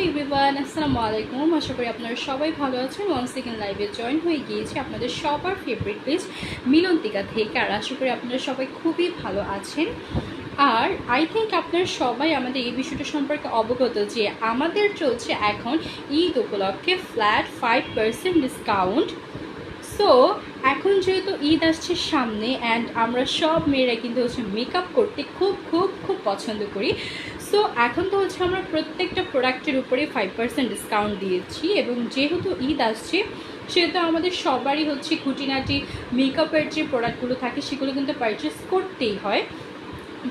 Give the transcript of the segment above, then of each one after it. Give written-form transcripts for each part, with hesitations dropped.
Everyone, আসসালামু আলাইকুম। আশা করি আপনারা সবাই ভালো আছেন। ওয়ান সেকেন্ড লাইভে জয়েন হয়ে গিয়েছি আপনাদের সবার ফেভারিট পেজ মিলন্তিকা থেকে। আর আশা করি আপনারা সবাই খুবই ভালো আছেন। আর আই থিঙ্ক আপনারা সবাই আমাদের এই বিষয়টা সম্পর্কে অবগত যে আমাদের চলছে এখন ঈদ উপলক্ষে ফ্ল্যাট 5% ডিসকাউন্ট। সো এখন যেহেতু ঈদ আসছে সামনে অ্যান্ড আমরা সব মেয়েরা কিন্তু হচ্ছে মেকআপ করতে খুব খুব খুব পছন্দ করি। সো এখন তো হচ্ছে আমরা প্রত্যেকটা প্রোডাক্টের উপরে 5% ডিসকাউন্ট দিয়েছি এবং যেহেতু ঈদ আসছে সেহেতু আমাদের সবারই হচ্ছে খুঁটিনাটি মেকআপের যে প্রোডাক্টগুলো থাকে সেগুলো কিন্তু পারচেস করতেই হয়।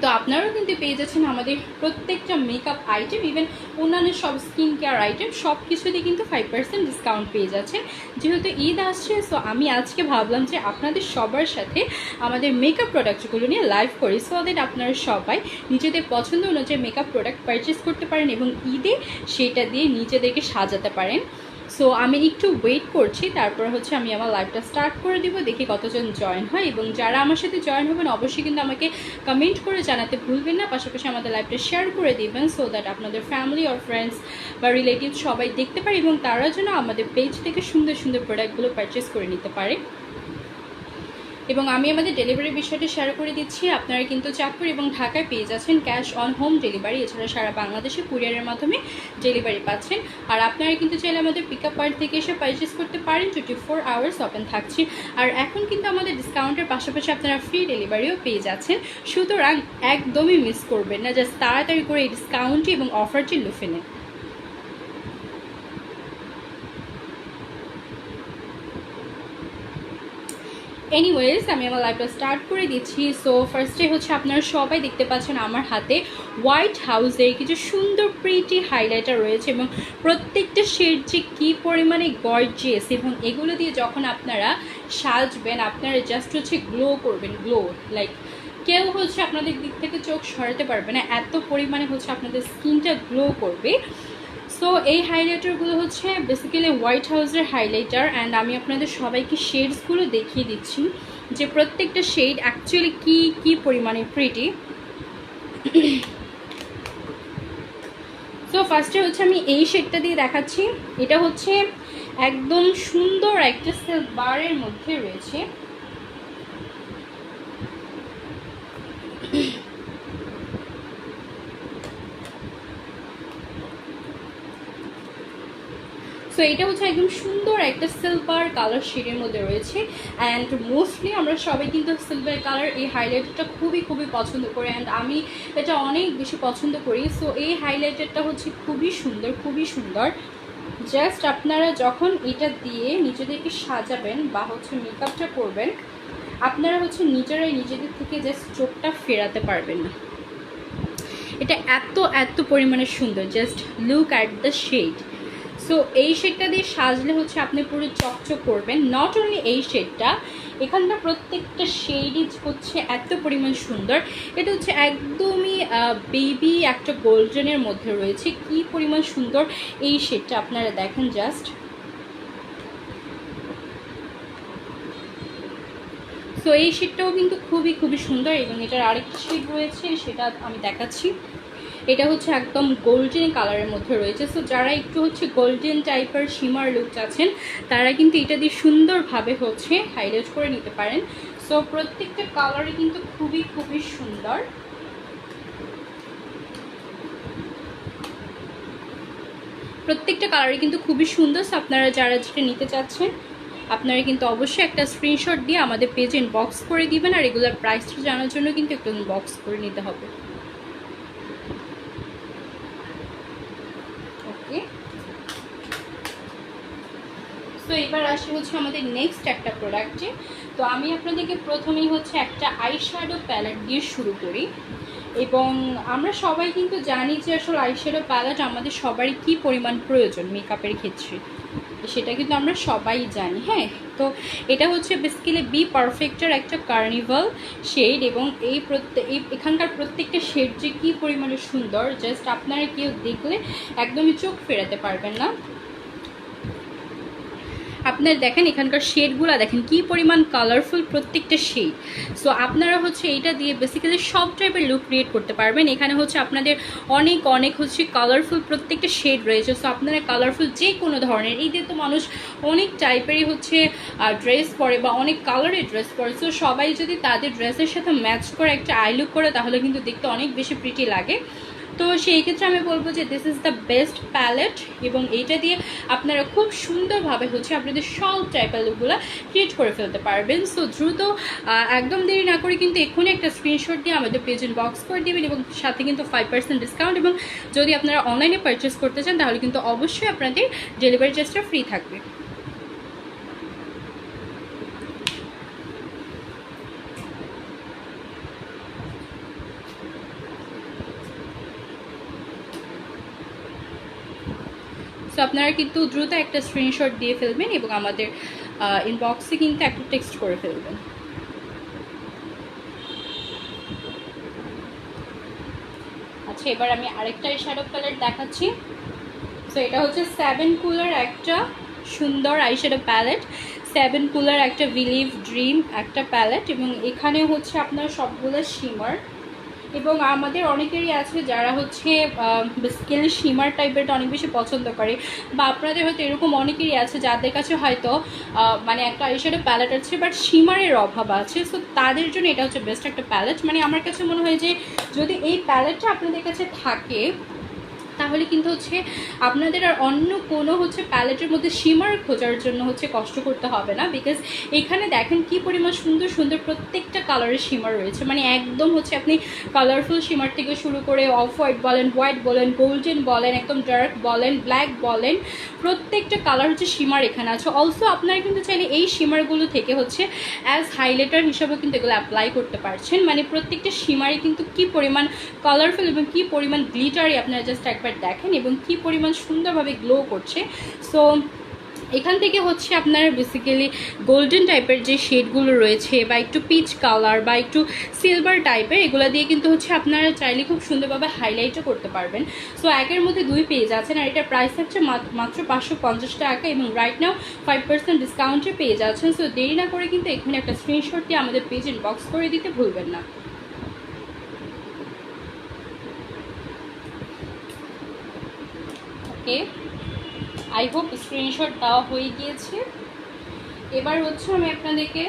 তো আপনারাও কিন্তু পেয়ে যাচ্ছেন আমাদের প্রত্যেকটা মেকআপ আইটেম, ইভেন অন্যান্য সব স্কিন কেয়ার আইটেম সব কিছুতে কিন্তু 5% ডিসকাউন্ট পেয়ে যাচ্ছেন। যেহেতু ঈদ আসছে, সো আমি আজকে ভাবলাম যে আপনাদের সবার সাথে আমাদের মেকআপ প্রোডাক্টগুলো নিয়ে লাইভ করি, সো দ্যাট আপনারা সবাই নিজেদের পছন্দ অনুযায়ী মেকআপ প্রোডাক্ট পারচেস করতে পারেন এবং ঈদে সেটা দিয়ে নিজেদেরকে সাজাতে পারেন। সো আমি একটু ওয়েট করছি, তারপর হচ্ছে আমি আমার লাইভটা স্টার্ট করে দিব, দেখি কতজন জয়েন হয়। এবং যারা আমার সাথে জয়েন হবেন অবশ্যই কিন্তু আমাকে কমেন্ট করে জানাতে ভুলবেন না, পাশাপাশি আমাদের লাইভটা শেয়ার করে দিবেন সো দ্যাট আপনাদের ফ্যামিলি আর ফ্রেন্ডস বা রিলেটিভ সবাই দেখতে পারে এবং তারা যেন আমাদের পেজ থেকে সুন্দর সুন্দর প্রোডাক্টগুলো পারচেস করে নিতে পারে। এবং আমি আমাদের ডেলিভারি বিষয়টি শেয়ার করে দিচ্ছি। আপনারা কিন্তু চাঁদপুর এবং ঢাকায় পেয়ে যাচ্ছেন ক্যাশ অন হোম ডেলিভারি, এছাড়া সারা বাংলাদেশে কুরিয়ারের মাধ্যমে ডেলিভারি পাচ্ছেন। আর আপনারা কিন্তু চাইলে আমাদের পিকআপ পয়েন্ট থেকে এসে পারচেস করতে পারেন, 24 আওয়ার্স ওপেন থাকছে। আর এখন কিন্তু আমাদের ডিসকাউন্টের পাশাপাশি আপনারা ফ্রি ডেলিভারিও পেয়ে যাচ্ছেন, সুতরাং একদমই মিস করবেন না। জাস্ট তাড়াতাড়ি করে এই ডিসকাউন্টটি এবং অফারটি লুফে নেন। এনিওয়েজ, আমি আমার লাইভটা স্টার্ট করে দিচ্ছি। সো ফার্স্টে হচ্ছে আপনারা সবাই দেখতে পাচ্ছেন আমার হাতে হোয়াইট হাউসের কিছু সুন্দর প্রিটি হাইলাইটার রয়েছে এবং প্রত্যেকটা শেড যে কী পরিমাণে গর্জিয়াস, এবং এগুলো দিয়ে যখন আপনারা সাজবেন আপনারা জাস্ট হচ্ছে গ্লো করবেন, গ্লো লাইক কেউ হচ্ছে আপনাদের দিক থেকে চোখ সরাতে পারবে না, এত পরিমাণে হচ্ছে আপনাদের স্কিনটা গ্লো করবে। সো এই হাইলাইটারগুলো হচ্ছে বেসিক্যালি হোয়াইট হাউসের হাইলাইটার অ্যান্ড আমি আপনাদের সবাইকে শেডসগুলো দেখিয়ে দিচ্ছি যে প্রত্যেকটা শেড অ্যাকচুয়ালি কী পরিমাণে প্রিটি। সো ফার্স্টে হচ্ছে আমি এই শেডটা দিয়ে দেখাচ্ছি। এটা হচ্ছে একদম সুন্দর একটা সিল্ক বারের মধ্যে রয়েছে। সো এটা হচ্ছে একদম সুন্দর একটা সিলভার কালার শেডের মধ্যে রয়েছে অ্যান্ড মোস্টলি আমরা সবাই কিন্তু সিলভার কালার এই হাইলাইটারটা খুবই খুবই পছন্দ করি অ্যান্ড আমি এটা অনেক বেশি পছন্দ করি। সো এই হাইলাইটারটা হচ্ছে খুবই সুন্দর, খুবই সুন্দর। জাস্ট আপনারা যখন এটা দিয়ে নিজেদেরকে সাজাবেন বা হচ্ছে মেকআপটা করবেন, আপনারা হচ্ছে নিজেরাই নিজেদের থেকে জাস্ট চোখটা ফেরাতে পারবেন না। এটা এত এত পরিমাণে সুন্দর, just look at the shade. So এই শেডটা দিয়ে সাজলে হচ্ছে আপনি পুরো চকচক করবেন। নট অনলি এই শেডটা, এখানকার প্রত্যেকটা শেডই হচ্ছে এত পরিমাণ সুন্দর। এটা হচ্ছে একদমই বেবি একটা গোল্ডেনের মধ্যে রয়েছে, কি পরিমাণ সুন্দর এই শেডটা আপনারা দেখেন জাস্ট। সো এই শেডটাও কিন্তু খুবই খুবই সুন্দর এবং এটার আরেকটা শেড রয়েছে, সেটা আমি দেখাচ্ছি। এটা হচ্ছে একদম গোল্ডেন কালারের মধ্যে রয়েছে। সো যারা একটু হচ্ছে গোল্ডেন টাইপের শিমার লুক চাচ্ছেন তারা কিন্তু এটা দিয়ে সুন্দরভাবে হচ্ছে হাইলাইট করে নিতে পারেন। সো প্রত্যেকটা কালারই কিন্তু খুবই খুবই সুন্দর। প্রত্যেকটা কালারই কিন্তু খুবই সুন্দর। সো আপনারা যারা যেটা নিতে চাচ্ছেন আপনারা কিন্তু অবশ্যই একটা স্ক্রিনশট দিয়ে আমাদের পেজে ইনবক্স করে দিবেন। আর রেগুলার প্রাইসটা জানার জন্য কিন্তু একটু ইনবক্স করে নিতে হবে। তো এবার আসি হচ্ছে আমাদের নেক্সট একটা প্রোডাক্টে। তো আমি আপনাদেরকে প্রথমেই হচ্ছে একটা আইশ্যাডো প্যালেট দিয়ে শুরু করি। এবং আমরা সবাই কিন্তু জানি যে আসলে আইশ্যাডো প্যালেট আমাদের সবারই কী পরিমাণ প্রয়োজন মেকআপের ক্ষেত্রে, সেটা কিন্তু আমরা সবাই জানি। হ্যাঁ, তো এটা হচ্ছে বেসিক্যালি বি পারফেক্টের একটা কার্নিভাল শেড এবং এখানকার প্রত্যেকটা শেড যে কী পরিমাণে সুন্দর, জাস্ট আপনারা কেউ দেখলে একদমই চোখ ফেরাতে পারবেন না। আপনার দেখেন এখানকার শেডগুলো দেখেন কি পরিমাণ কালারফুল প্রত্যেকটা শেড। সো আপনারা হচ্ছে এইটা দিয়ে বেসিক্যালি সব টাইপের লুক ক্রিয়েট করতে পারবেন। এখানে হচ্ছে আপনাদের অনেক অনেক হচ্ছে কালারফুল প্রত্যেকটা শেড রয়েছে। সো আপনারা কালারফুল যে কোনো ধরনের, এই দিয়ে তো মানুষ অনেক টাইপেরই হচ্ছে ড্রেস পরে বা অনেক কালারের ড্রেস পরে। সো সবাই যদি তাদের ড্রেসের সাথে ম্যাচ করে একটা আই লুক করে তাহলে কিন্তু দেখতে অনেক বেশি প্রিটি লাগে। তো সেই ক্ষেত্রে আমি বলবো যে this is the best palette, এবং এইটা দিয়ে আপনারা খুব সুন্দরভাবে হচ্ছে আপনাদের সব টাইপের লুকগুলো ক্রিয়েট করে ফেলতে পারবেন। সো দ্রুত একদম দেরি না করে কিন্তু এক্ষুনি একটা স্ক্রিনশট দিয়ে আমাদের পেজ ইনবক্স করে দেবেন, এবং সাথে কিন্তু 5% ডিসকাউন্ট, এবং যদি আপনারা অনলাইনে পারচেস করতে চান তাহলে কিন্তু অবশ্যই আপনাদের ডেলিভারি চার্জটা ফ্রি থাকবে। সো আপনারা কিন্তু দ্রুত একটা স্ক্রিনশট দিয়ে ফেলবেন এবং আমাদের ইনবক্সে কিন্তু একটা টেক্সট করে ফেলবেন। আচ্ছা, এবার আমি আরেকটা আইশ্যাডো প্যালেট দেখাচ্ছি। সো এটা হচ্ছে 7 কুলার একটা সুন্দর আইশ্যাডো প্যালেট, 7 কুলার একটা বিলিভ ড্রিম একটা প্যালেট, এবং এখানে হচ্ছে আপনার সবগুলো শিমার, এবং আমাদের অনেকেরই আছে যারা হচ্ছে স্কেল শিমার টাইপেরটা অনেক বেশি পছন্দ করে, বা আপনাদের হয়তো এরকম অনেকেরই আছে যাদের কাছে হয়তো মানে একটা আইশ্যাডো প্যালেট আছে বাট শিমারের অভাব আছে। সো তাদের জন্য এটা হচ্ছে বেস্ট একটা প্যালেট। মানে আমার কাছে মনে হয় যে যদি এই প্যালেটটা আপনাদের কাছে থাকে তাহলে কিন্তু হচ্ছে আপনাদের আর অন্য কোনো হচ্ছে প্যালেটের মধ্যে শিমার খোঁজার জন্য হচ্ছে কষ্ট করতে হবে না, বিকজ এখানে দেখেন কি পরিমাণ সুন্দর সুন্দর প্রত্যেকটা কালারের শিমার রয়েছে। মানে একদম হচ্ছে আপনি কালারফুল শিমার থেকে শুরু করে অফ হোয়াইট বলেন, হোয়াইট বলেন, গোল্ডেন বলেন, একদম ডার্ক বলেন, ব্ল্যাক বলেন, প্রত্যেকটা কালার হচ্ছে শিমার এখানে আছে। অলসো আপনারা কিন্তু চাইলে এই শিমারগুলো থেকে হচ্ছে অ্যাজ হাইলাইটার হিসাবেও কিন্তু এগুলো অ্যাপ্লাই করতে পারছেন। মানে প্রত্যেকটা শিমারে কিন্তু কি পরিমাণ কালারফুল এবং কি পরিমাণ গ্লিটারি আপনারা জাস্ট একবার দেখেন, এবং কি পরিমাণ সুন্দরভাবে গ্লো করছে। সো এখান থেকে হচ্ছে আপনার বেসিক্যালি গোল্ডেন টাইপের যে শেডগুলো রয়েছে বা একটু পিচ কালার বা একটু সিলভার টাইপের, এগুলো দিয়ে কিন্তু হচ্ছে আপনারা চাইলে খুব সুন্দরভাবে হাইলাইটও করতে পারবেন। সো একের মধ্যে 2 পেজ আছেন, আর এটার প্রাইস হচ্ছে মাত্র 550 টাকা, এবং রাইট নাও 5% ডিসকাউন্টে পেয়ে যাচ্ছেন। সো দেরি না করে কিন্তু এখানে একটা স্ক্রিনশট দিয়ে আমাদের পেজ ইনবক্স করে দিতে ভুলবেন না। ওকে, আই হোপ স্ক্রিনশট দেওয়া হয়ে গিয়েছে। এবার হচ্ছে আমি আপনাদেরকে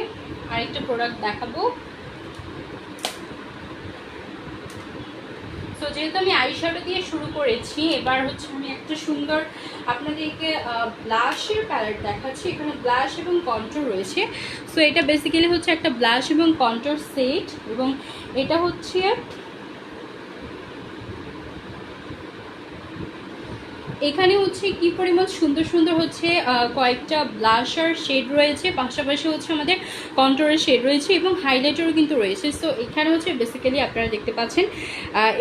আরেকটা প্রোডাক্ট দেখাবো। সো যেহেতু আমি আইশ্যাডো দিয়ে শুরু করেছি, এবার হচ্ছে আমি একটা সুন্দর আপনাদেরকে ব্লাশের প্যালেট দেখাচ্ছি। এখানে ব্লাশ এবং কন্ট্রোর রয়েছে। সো এটা বেসিক্যালি হচ্ছে একটা ব্লাশ এবং কন্ট্রোর সেট, এবং এটা হচ্ছে এখানে হচ্ছে কি পরিমাণ সুন্দর সুন্দর হচ্ছে কয়েকটা ব্লাশার শেড রয়েছে, পাশাপাশি হচ্ছে আমাদের কন্ট্রোরের শেড রয়েছে এবং হাইলাইটারও কিন্তু রয়েছে। সো এখানে হচ্ছে বেসিক্যালি আপনারা দেখতে পাচ্ছেন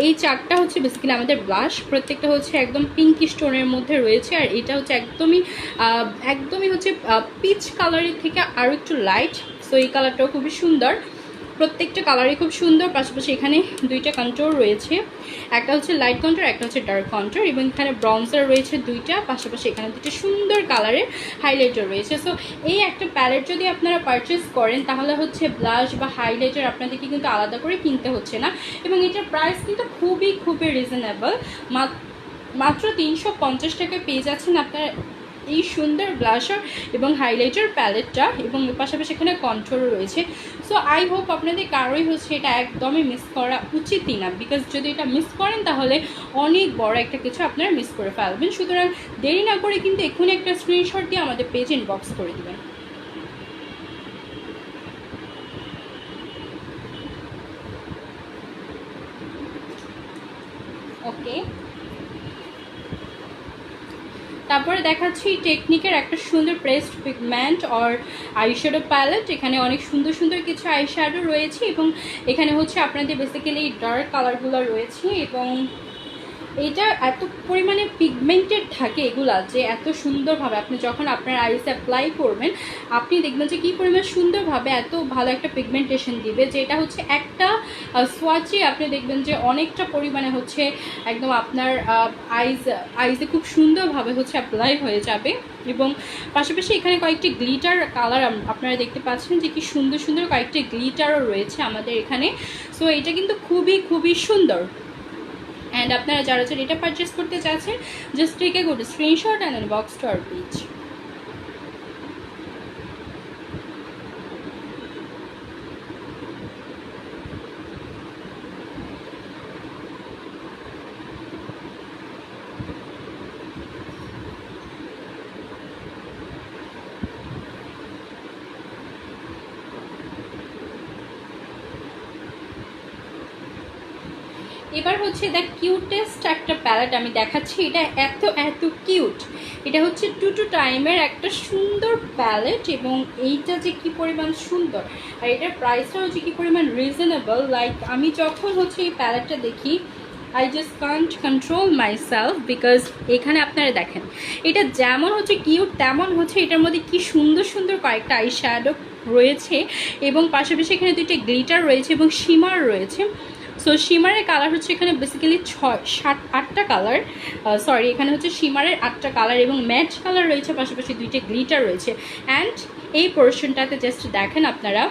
এই চারটা হচ্ছে বেসিক্যালি আমাদের ব্লাশ, প্রত্যেকটা হচ্ছে একদম পিঙ্কি স্টোনের মধ্যে রয়েছে, আর এটা হচ্ছে একদমই হচ্ছে পিচ কালারের থেকে আরও একটু লাইট। সো এই কালারটাও খুবই সুন্দর, প্রত্যেকটা কালারই খুব সুন্দর। পাশাপাশি এখানে 2টা কন্ট্রোর রয়েছে, একটা হচ্ছে লাইট কন্ট্রোর, একটা হচ্ছে ডার্ক কন্ট্রোর, এবং এখানে ব্রঞ্জার রয়েছে 2টা, পাশাপাশি এখানে 2টা সুন্দর কালারের হাইলাইটার রয়েছে। সো এই একটা প্যালেট যদি আপনারা পারচেস করেন তাহলে হচ্ছে ব্লাশ বা হাইলাইটার আপনাদেরকে কিন্তু আলাদা করে কিনতে হচ্ছে না, এবং এটার প্রাইস কিন্তু খুবই খুবই রিজনেবল। মাত্র 350 টাকায় পেয়ে যাচ্ছেন আপনারা এই সুন্দর ব্লাশার এবং হাইলাইটার প্যালেটটা, এবং পাশাপাশি এখানে কন্ট্রোলও রয়েছে। সো আই হোপ আপনাদের কারোই হচ্ছে এটা একদমই মিস করা উচিতই না, বিকজ যদি এটা মিস করেন তাহলে অনেক বড় একটা কিছু আপনারা মিস করে ফেলবেন। সুতরাং দেরি না করে কিন্তু এক্ষুনি একটা স্ক্রিনশট দিয়ে আমাদের পেজ ইনবক্স করে দেবেন। ওকে, তারপরে দেখাচ্ছি টেকনিকের একটা সুন্দর প্রেসড পিগমেন্ট আর আইশ্যাডো প্যালেট। এখানে অনেক সুন্দর সুন্দর কিছু আইশ্যাডো রয়েছে, এবং এখানে হচ্ছে আপনাদের বেসিক্যালি ডার্ক কালারগুলো রয়েছে, এবং এটা এত পরিমাণে পিগমেন্টেড থাকে এগুলা, যে এত সুন্দরভাবে আপনি যখন আপনার আইস অ্যাপ্লাই করবেন আপনি দেখবেন যে কী পরিমাণ সুন্দরভাবে এত ভালো একটা পিগমেন্টেশন দিবে, যে এটা হচ্ছে একটা সোয়াচে আপনি দেখবেন যে অনেকটা পরিমাণে হচ্ছে একদম আপনার আইসে খুব সুন্দরভাবে হচ্ছে অ্যাপ্লাই হয়ে যাবে। এবং পাশাপাশি এখানে কয়েকটি গ্লিটার কালার আপনারা দেখতে পাচ্ছেন যে কি সুন্দর সুন্দর কয়েকটি গ্লিটারও রয়েছে আমাদের এখানে। সো এটা কিন্তু খুবই খুবই সুন্দর। অ্যান্ড আপনারা যারা যারা এটা পারচেস করতে চাচ্ছেন, just take a good screenshot and inbox to our page. এবার হচ্ছে দ্য কিউটেস্ট একটা প্যালেট আমি দেখাচ্ছি। এটা এত এত কিউট, এটা হচ্ছে টু টাইমের একটা সুন্দর প্যালেট, এবং এইটা যে কি পরিমাণ সুন্দর আর এটার প্রাইসটা হচ্ছে কি পরিমাণ রিজনেবল। লাইক আমি যখন হচ্ছে এই প্যালেটটা দেখি I just Kant control my self, because এখানে আপনারা দেখেন এটা যেমন হচ্ছে কিউট তেমন হচ্ছে এটার মধ্যে কি সুন্দর সুন্দর কয়েকটা আই শ্যাডো রয়েছে, এবং পাশাপাশি এখানে দুইটা গ্লিটার রয়েছে এবং শিমার রয়েছে। সো শিমারের কালার হচ্ছে এখানে বেসিক্যালি 8টা কালার, সরি এখানে হচ্ছে শিমারের 8টা কালার এবং ম্যাট কালার রয়েছে, পাশাপাশি দুইটা গ্লিটার রয়েছে। অ্যান্ড এই পোর্শনটাতে জাস্ট দেখেন আপনারা,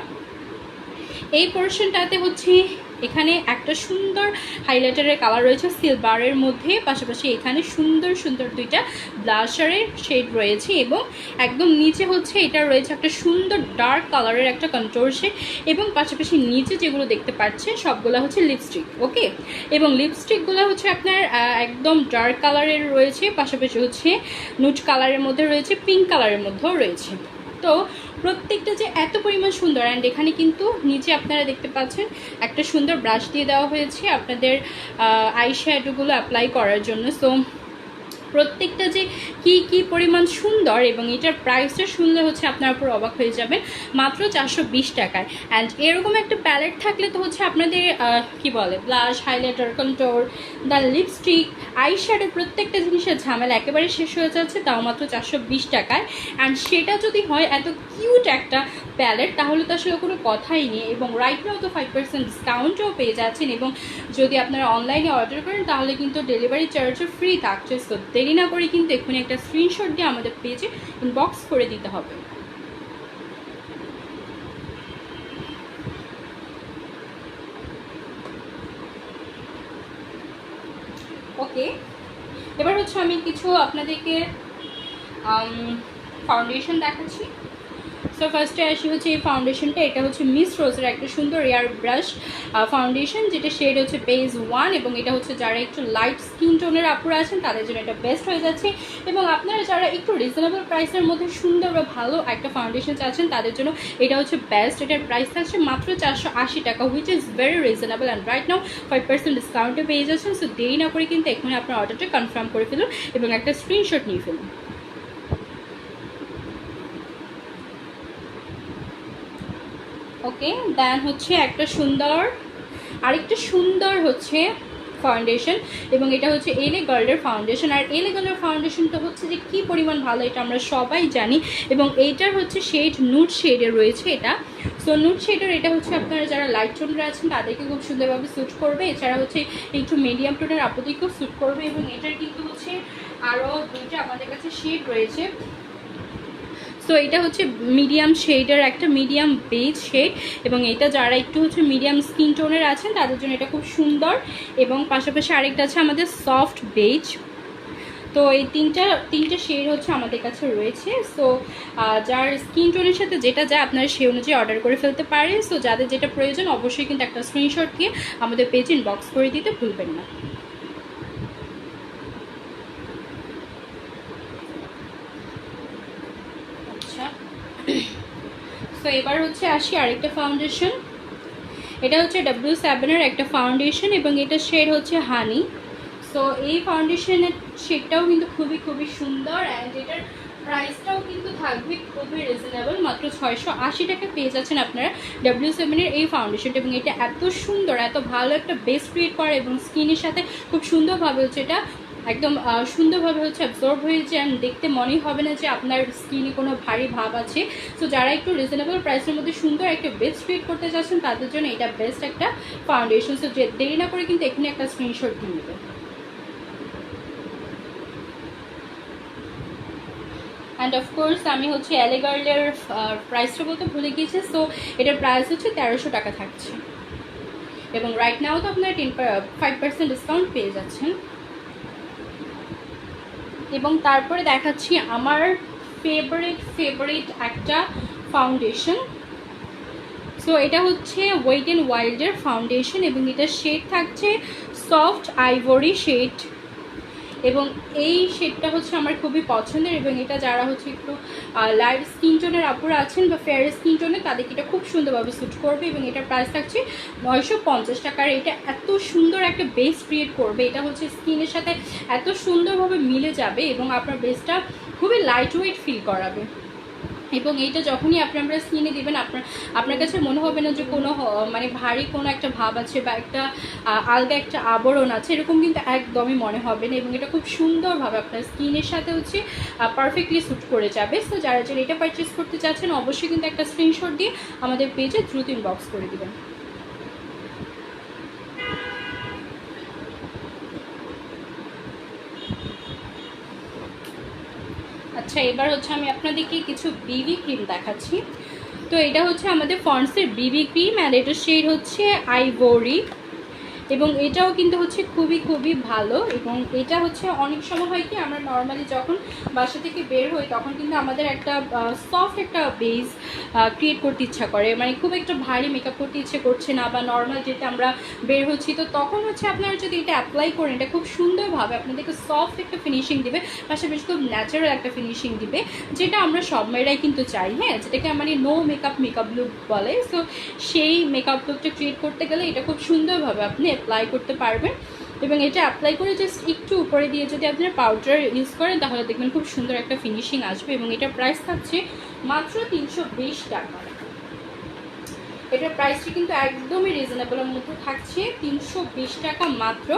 এই পোর্শনটাতে হচ্ছে এখানে একটা সুন্দর হাইলাইটারের কালার রয়েছে সিলভারের মধ্যে, পাশাপাশি এখানে সুন্দর সুন্দর দুইটা ব্লাশারের শেড রয়েছে, এবং একদম নিচে হচ্ছে এটা রয়েছে একটা সুন্দর ডার্ক কালারের একটা কন্ট্রোল শেড, এবং পাশাপাশি নিচে যেগুলো দেখতে পাচ্ছেন সবগুলো হচ্ছে লিপস্টিক। ওকে, এবং লিপস্টিকগুলো হচ্ছে আপনার একদম ডার্ক কালারের রয়েছে, পাশাপাশি হচ্ছে নুট কালারের মধ্যে রয়েছে, পিঙ্ক কালারের মধ্যেও রয়েছে। তো প্রত্যেকটা যে এত পরিমাণ সুন্দর। অ্যান্ড এখানে কিন্তু নিচে আপনারা দেখতে পাচ্ছেন একটা সুন্দর ব্রাশ দিয়ে দেওয়া হয়েছে আপনাদের আই শ্যাডোগুলো অ্যাপ্লাই করার জন্য। সো প্রত্যেকটা যে কি পরিমাণ সুন্দর, এবং এটার প্রাইসটা শুনলে হচ্ছে আপনার উপর অবাক হয়ে যাবেন, মাত্র 420 টাকায়। অ্যান্ড এরকম একটা প্যালেট থাকলে তো হচ্ছে আপনাদের কি বলে blush, highlighter, control, the lipstick, eye shadow প্রত্যেকটা জিনিসের ঝামেলা একেবারে শেষ হয়ে যাচ্ছে, তাও মাত্র 420 টাকায়। অ্যান্ড সেটা যদি হয় এত কিউট একটা প্যালেট তাহলে তো আসলে কোনো কথাই নেই। এবং রাইট নাও তো 5% ডিসকাউন্টও পেয়ে যাচ্ছেন, এবং যদি আপনারা অনলাইনে অর্ডার করেন তাহলে কিন্তু ডেলিভারি চার্জও ফ্রি থাকছে। সো দেরি না করে কিন্তু এক্ষুনি একটা স্ক্রিনশট দিয়ে আমাদের পেজে ইনবক্স করে দিতে হবে। ওকে, এবার হচ্ছে আমি কিছু আপনাদেরকে ফাউন্ডেশন দেখাচ্ছি। সো ফার্স্টে আসি হচ্ছে এই ফাউন্ডেশনটা, এটা হচ্ছে মিস রোজের একটা সুন্দর এয়ার ব্রাশ ফাউন্ডেশন, যেটা শেড হচ্ছে বেজ 1, এবং এটা হচ্ছে যারা একটু লাইট স্কিন টোনের আপুরা আছেন তাদের জন্য এটা বেস্ট হয়ে যাচ্ছে। এবং আপনারা যারা একটু রিজনেবল প্রাইসের মধ্যে সুন্দর বা ভালো একটা ফাউন্ডেশন চাচ্ছেন তাদের জন্য এটা হচ্ছে বেস্ট। এটার প্রাইস থাকছে মাত্র 480 টাকা, which is very reasonable. And right now 5% ডিসকাউন্টে পেয়ে যাচ্ছেন। সো দেরি না করে কিন্তু এখানে আপনার অর্ডারটা কনফার্ম করে ফেলুন এবং একটা স্ক্রিনশট নিয়ে ফেলুন। ওকে, দেন হচ্ছে একটা সুন্দর আরেকটা সুন্দর হচ্ছে ফাউন্ডেশন, এবং এটা হচ্ছে এলে গার্লের ফাউন্ডেশন। আর এলে গার্লের ফাউন্ডেশনটা হচ্ছে যে কী পরিমাণ ভালো এটা আমরা সবাই জানি, এবং এইটার হচ্ছে শেড নুট শেডে রয়েছে এটা। সো নুট শেডের এটা হচ্ছে আপনারা যারা লাইট টোনের আছেন তাদেরকে খুব সুন্দরভাবে স্যুট করবে, এছাড়া হচ্ছে একটু মিডিয়াম টোনের আপুদেরকেও স্যুট করবে। এবং এটার কিন্তু হচ্ছে আরও দুইটা আমাদের কাছে শেড রয়েছে। সো এটা হচ্ছে মিডিয়াম শেডের একটা মিডিয়াম বেজ শেড, এবং এটা যারা একটু হচ্ছে মিডিয়াম স্কিন টোনের আছেন তাদের জন্য এটা খুব সুন্দর। এবং পাশাপাশি আরেকটা আছে আমাদের সফট বেজ। তো এই তিনটা শেড হচ্ছে আমাদের কাছে রয়েছে। সো যার স্কিন টোনের সাথে যেটা যায় আপনারা সেই অনুযায়ী অর্ডার করে ফেলতে পারেন। সো যাদের যেটা প্রয়োজন অবশ্যই কিন্তু একটা স্ক্রিনশট দিয়ে আমাদের পেজে ইনবক্স করে দিতে ভুলবেন না। সো এবার হচ্ছে আসি আরেকটা ফাউন্ডেশন, এটা হচ্ছে W7-এর একটা ফাউন্ডেশন, এবং এটা শেড হচ্ছে হানি। সো এই ফাউন্ডেশনের শেডটাও কিন্তু খুবই খুবই সুন্দর। অ্যান্ড এটার প্রাইসটাও কিন্তু থাকবে খুবই রিজনেবল, মাত্র 680 টাকা পেয়ে যাচ্ছেন আপনারা W7 এর এই ফাউন্ডেশনটা। এবং এটা এত সুন্দর, এত ভালো একটা বেস ক্রিয়েট করে এবং স্কিনের সাথে খুব সুন্দরভাবে হচ্ছে এটা একদম সুন্দরভাবে হচ্ছে অ্যাবজর্ব হয়ে যায়, দেখতে মনেই হবে না যে আপনার স্কিনে কোনো ভারী ভাব আছে। সো যারা একটু রিজনেবল প্রাইসের মধ্যে সুন্দর একটা বেস ক্রিয়েট করতে চাচ্ছেন তাদের জন্য এটা বেস্ট একটা ফাউন্ডেশন। সো দেরি না করে কিন্তু এখানে একটা স্ক্রিনশট দিয়ে নেবেন। অ্যান্ড অফকোর্স আমি হচ্ছে এলে গার্লের প্রাইসটা বলতে ভুলে গিয়েছি। সো এটার প্রাইস হচ্ছে 1300 টাকা থাকছে এবং রাইট নাও তো আপনারা 5% ডিসকাউন্ট পেয়ে যাচ্ছেন। এবং তারপরে দেখাচ্ছি আমার ফেভারিট একটা ফাউন্ডেশন। সো এটা হচ্ছে ওয়েট অ্যান্ড ওয়াইল্ডের ফাউন্ডেশন এবং এটা শেড থাকছে সফট আইভরি শেড। এবং এই শেডটা হচ্ছে আমার খুবই পছন্দের এবং এটা যারা হচ্ছে একটু লাইট স্কিন টোনের আপুরা আছেন বা ফেয়ার স্কিন টোনের তাদেরকে এটা খুব সুন্দরভাবে স্যুট করবে। এবং এটার প্রাইস থাকছে 950 টাকার। এটা এত সুন্দর একটা বেস ক্রিয়েট করবে, এটা হচ্ছে স্কিনের সাথে এত সুন্দরভাবে মিলে যাবে এবং আপনার বেসটা খুবই লাইট ওয়েট ফিল করাবে। এবং এইটা যখনই আপনারা স্কিনে দেবেন আপনার কাছে মনে হবে না যে কোনো মানে ভারী কোনো একটা ভাব আছে বা একটা আলগা একটা আবরণ আছে, এরকম কিন্তু একদমই মনে হবে না। এবং এটা খুব সুন্দরভাবে আপনার স্কিনের সাথে হচ্ছে পারফেক্টলি স্যুট করে যাবে। সো যারা এটা পারচেস করতে চাচ্ছেন অবশ্যই কিন্তু একটা স্ক্রিনশট দিয়ে আমাদের পেজে দ্রুত ইনবক্স করে দেবেন। আচ্ছা, এবার হচ্ছে আমি আপনাদেরকে কিছু বিবি ক্রিম দেখাচ্ছি। তো এটা হচ্ছে আমাদের পন্ডসের বিবি ক্রিম অ্যান্ড এটার শেড হচ্ছে আইভরি এবং এটাও কিন্তু হচ্ছে খুবই ভালো। এবং এটা হচ্ছে অনেক সময় হয় কি আমরা নর্মালি যখন বাসা থেকে বের হই তখন কিন্তু আমাদের একটা সফট একটা বেস ক্রিয়েট করতে ইচ্ছা করে, মানে খুব একটা ভারী মেকআপ করতে ইচ্ছে করছে না বা নর্মাল যেটা আমরা বের হচ্ছি। তো তখন হচ্ছে আপনারা যদি এটা অ্যাপ্লাই করেন এটা খুব সুন্দরভাবে আপনাদেরকে সফট একটা ফিনিশিং দেবে, পাশাপাশি খুব ন্যাচারাল একটা ফিনিশিং দিবে, যেটা আমরা সব মেয়েরাই কিন্তু চাই। হ্যাঁ, যেটাকে মানে নো মেকআপ লুক বলে। সো সেই মেকআপ লুকটা ক্রিয়েট করতে গেলে এটা খুব সুন্দরভাবে আপনি অ্যাপ্লাই করতে পারবেন। এবং এটা অ্যাপ্লাই করে জাস্ট একটু উপরে দিয়ে যদি আপনারা পাউডার ইউজ করেন তাহলে দেখবেন খুব সুন্দর একটা ফিনিশিং আসবে। এবং এটার প্রাইস থাকছে মাত্র 320 টাকা। এটার প্রাইসটি কিন্তু একদমই রিজনেবলের মধ্যে থাকছে, 320 টাকা মাত্র।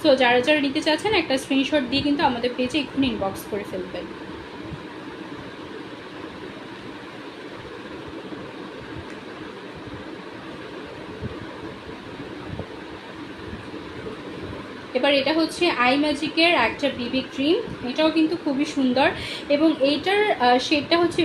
সো যারা নিতে চাচ্ছেন একটা স্ক্রিনশট দিয়ে কিন্তু আমাদের পেজে এক্ষুনি ইনবক্স করে ফেলবেন। এবার এটা হচ্ছে আই ম্যাজিকের একটা বিবি ক্রিম, এটাও কিন্তু খুবই সুন্দর এবং এইটার শেডটা হচ্ছে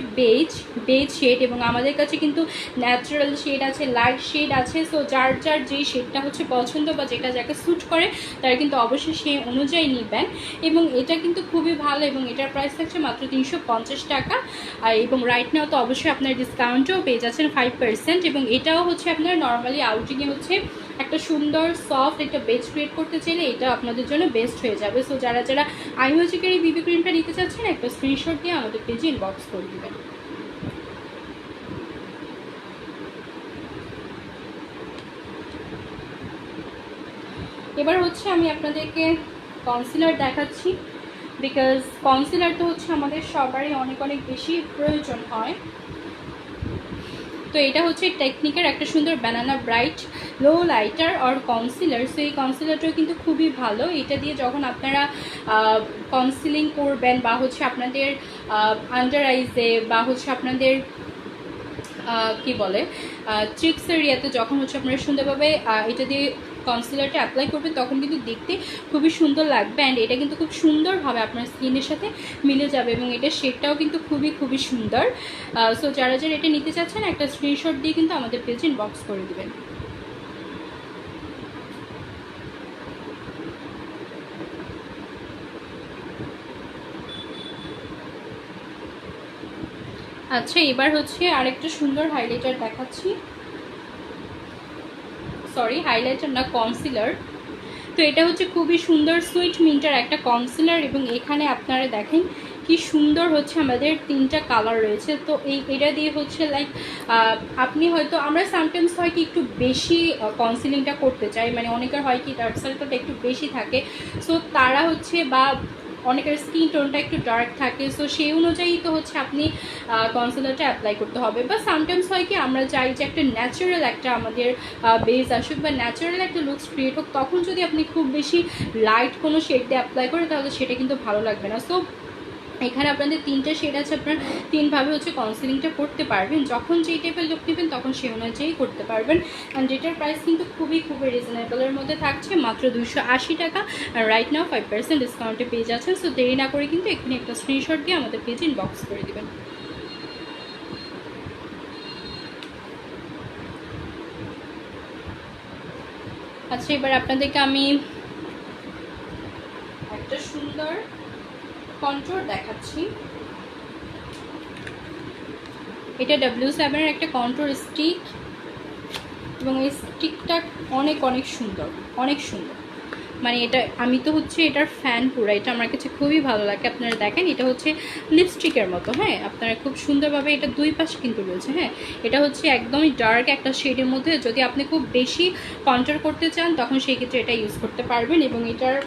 বেজ শেড এবং আমাদের কাছে কিন্তু ন্যাচারাল শেড আছে, লাইট শেড আছে। সো যার যেই শেডটা হচ্ছে পছন্দ বা যেটা যাকে স্যুট করে তারা কিন্তু অবশ্যই সেই অনুযায়ী নেবেন। এবং এটা কিন্তু খুবই ভালো এবং এটার প্রাইস থাকছে মাত্র 350 টাকা। এবং রাইট নাও তো অবশ্যই আপনার ডিসকাউন্টও পেয়ে যাচ্ছেন 5%। এবং এটাও হচ্ছে আপনার নর্মালি আউটিংয়ে হচ্ছে একটা সুন্দর সফট একটা বেস ক্রিয়েট করতে চাইলে এটা আপনাদের জন্য বেস্ট হয়ে যাবে। সো যারা আই ম্যাজিকের এই বিবি ক্রিমটা নিতে চাচ্ছেন একটা স্ক্রিনশট দিয়ে আমাদের পেজে ইনবক্স করে দেবেন। এবার হচ্ছে আমি আপনাদেরকে কনসিলার দেখাচ্ছি, বিকজ কনসিলার তো হচ্ছে আমাদের সবারই অনেক বেশি প্রয়োজন হয়। তো এটা হচ্ছে টেকনিকের একটা সুন্দর banana bright low lighter or concealer. So এই কনসিলারটাও কিন্তু খুবই ভালো। এটা দিয়ে যখন আপনারা কনসিলিং করবেন বা হচ্ছে আপনাদের আন্ডার আইজে বা হচ্ছে আপনাদের কি বলে চিক্স এরিয়াতে যখন হচ্ছে আপনারা সুন্দরভাবে এটা দিয়ে কনসিলারটা অ্যাপ্লাই করবেন তখন কিন্তু দেখতে খুবই সুন্দর লাগবে। অ্যান্ড এটা কিন্তু খুব সুন্দরভাবে আপনার স্কিনের সাথে মিলে যাবে এবং এটার শেডটাও কিন্তু খুবই সুন্দর। সো যারা এটা নিতে চাচ্ছেন একটা স্ক্রিনশট দিয়ে কিন্তু আমাদের পেজে ইনবক্স করে দেবেন। আচ্ছা, এবার হচ্ছে আরেকটা সুন্দর হাইলাইটার দেখাচ্ছি, সরি হাইলাইটার না কনসিলার। তো এটা হচ্ছে খুবই সুন্দর সুইট মিন্টার একটা কনসিলার এবং এখানে আপনারা দেখেন কি সুন্দর হচ্ছে আমাদের 3টা কালার রয়েছে। তো এটা দিয়ে হচ্ছে লাইক আপনি হয়তো আমরা সামটাইমস হয় কি একটু বেশি কনসিলিংটা করতে চাই, মানে অনেকের হয় কি ডার্ক সার্কেলটা একটু বেশি থাকে। সো তারা হচ্ছে বা অনেকের স্কিন টোনটা একটু ডার্ক থাকে, সো সেই অনুযায়ী তো হচ্ছে আপনি কনসিলারটা অ্যাপ্লাই করতে হবে। বা সামটাইমস হয় কি আমরা চাই যে একটা ন্যাচারাল একটা আমাদের বেস আসুক বা ন্যাচারাল একটা লুকস ক্রিয়েট হোক, তখন যদি আপনি খুব বেশি লাইট কোনো শেড দিয়ে অ্যাপ্লাই করেন তাহলে সেটা কিন্তু ভালো লাগবে না। সো এখানে আপনাদের 3টা শেড আছে, আপনার 3ভাবে হচ্ছে কনসিলিংটা করতে পারবেন। যখন যেই টাইপের লুক নেবেন তখন সেই অনুযায়ী করতে পারবেন। অ্যান্ড এটার প্রাইস কিন্তু খুবই রিজনেবলের মধ্যে থাকছে, মাত্র 280 টাকা। আর রাইট নাও 5% ডিসকাউন্টে পেয়ে যাচ্ছেন। সো দেরি না করে কিন্তু এখানে একটা স্ক্রিনশট দিয়ে আমাদের পেজে ইনবক্স করে দেবেন। আচ্ছা, এবার আপনাদেরকে আমি একটা সুন্দর কন্ট্রোল দেখাচ্ছি। এটা W7 এর একটা কন্ট্রোল স্টিক, এবং এই স্টিকটা অনেক সুন্দর, অনেক সুন্দর। মানে এটা আমি তো হচ্ছে এটার ফ্যান পুরো, এটা আমার কাছে খুবই ভালো লাগে। আপনারা দেখেন এটা হচ্ছে লিপস্টিকের মতো, হ্যাঁ আপনারা খুব সুন্দরভাবে এটা দুই পাশে কিন্তু রয়েছে। হ্যাঁ, এটা হচ্ছে একদমই ডার্ক একটা শেডের মধ্যে, যদি আপনি খুব বেশি কন্ট্রোল করতে চান তখন সেই ক্ষেত্রে এটা ইউজ করতে পারবেন। এবং এটার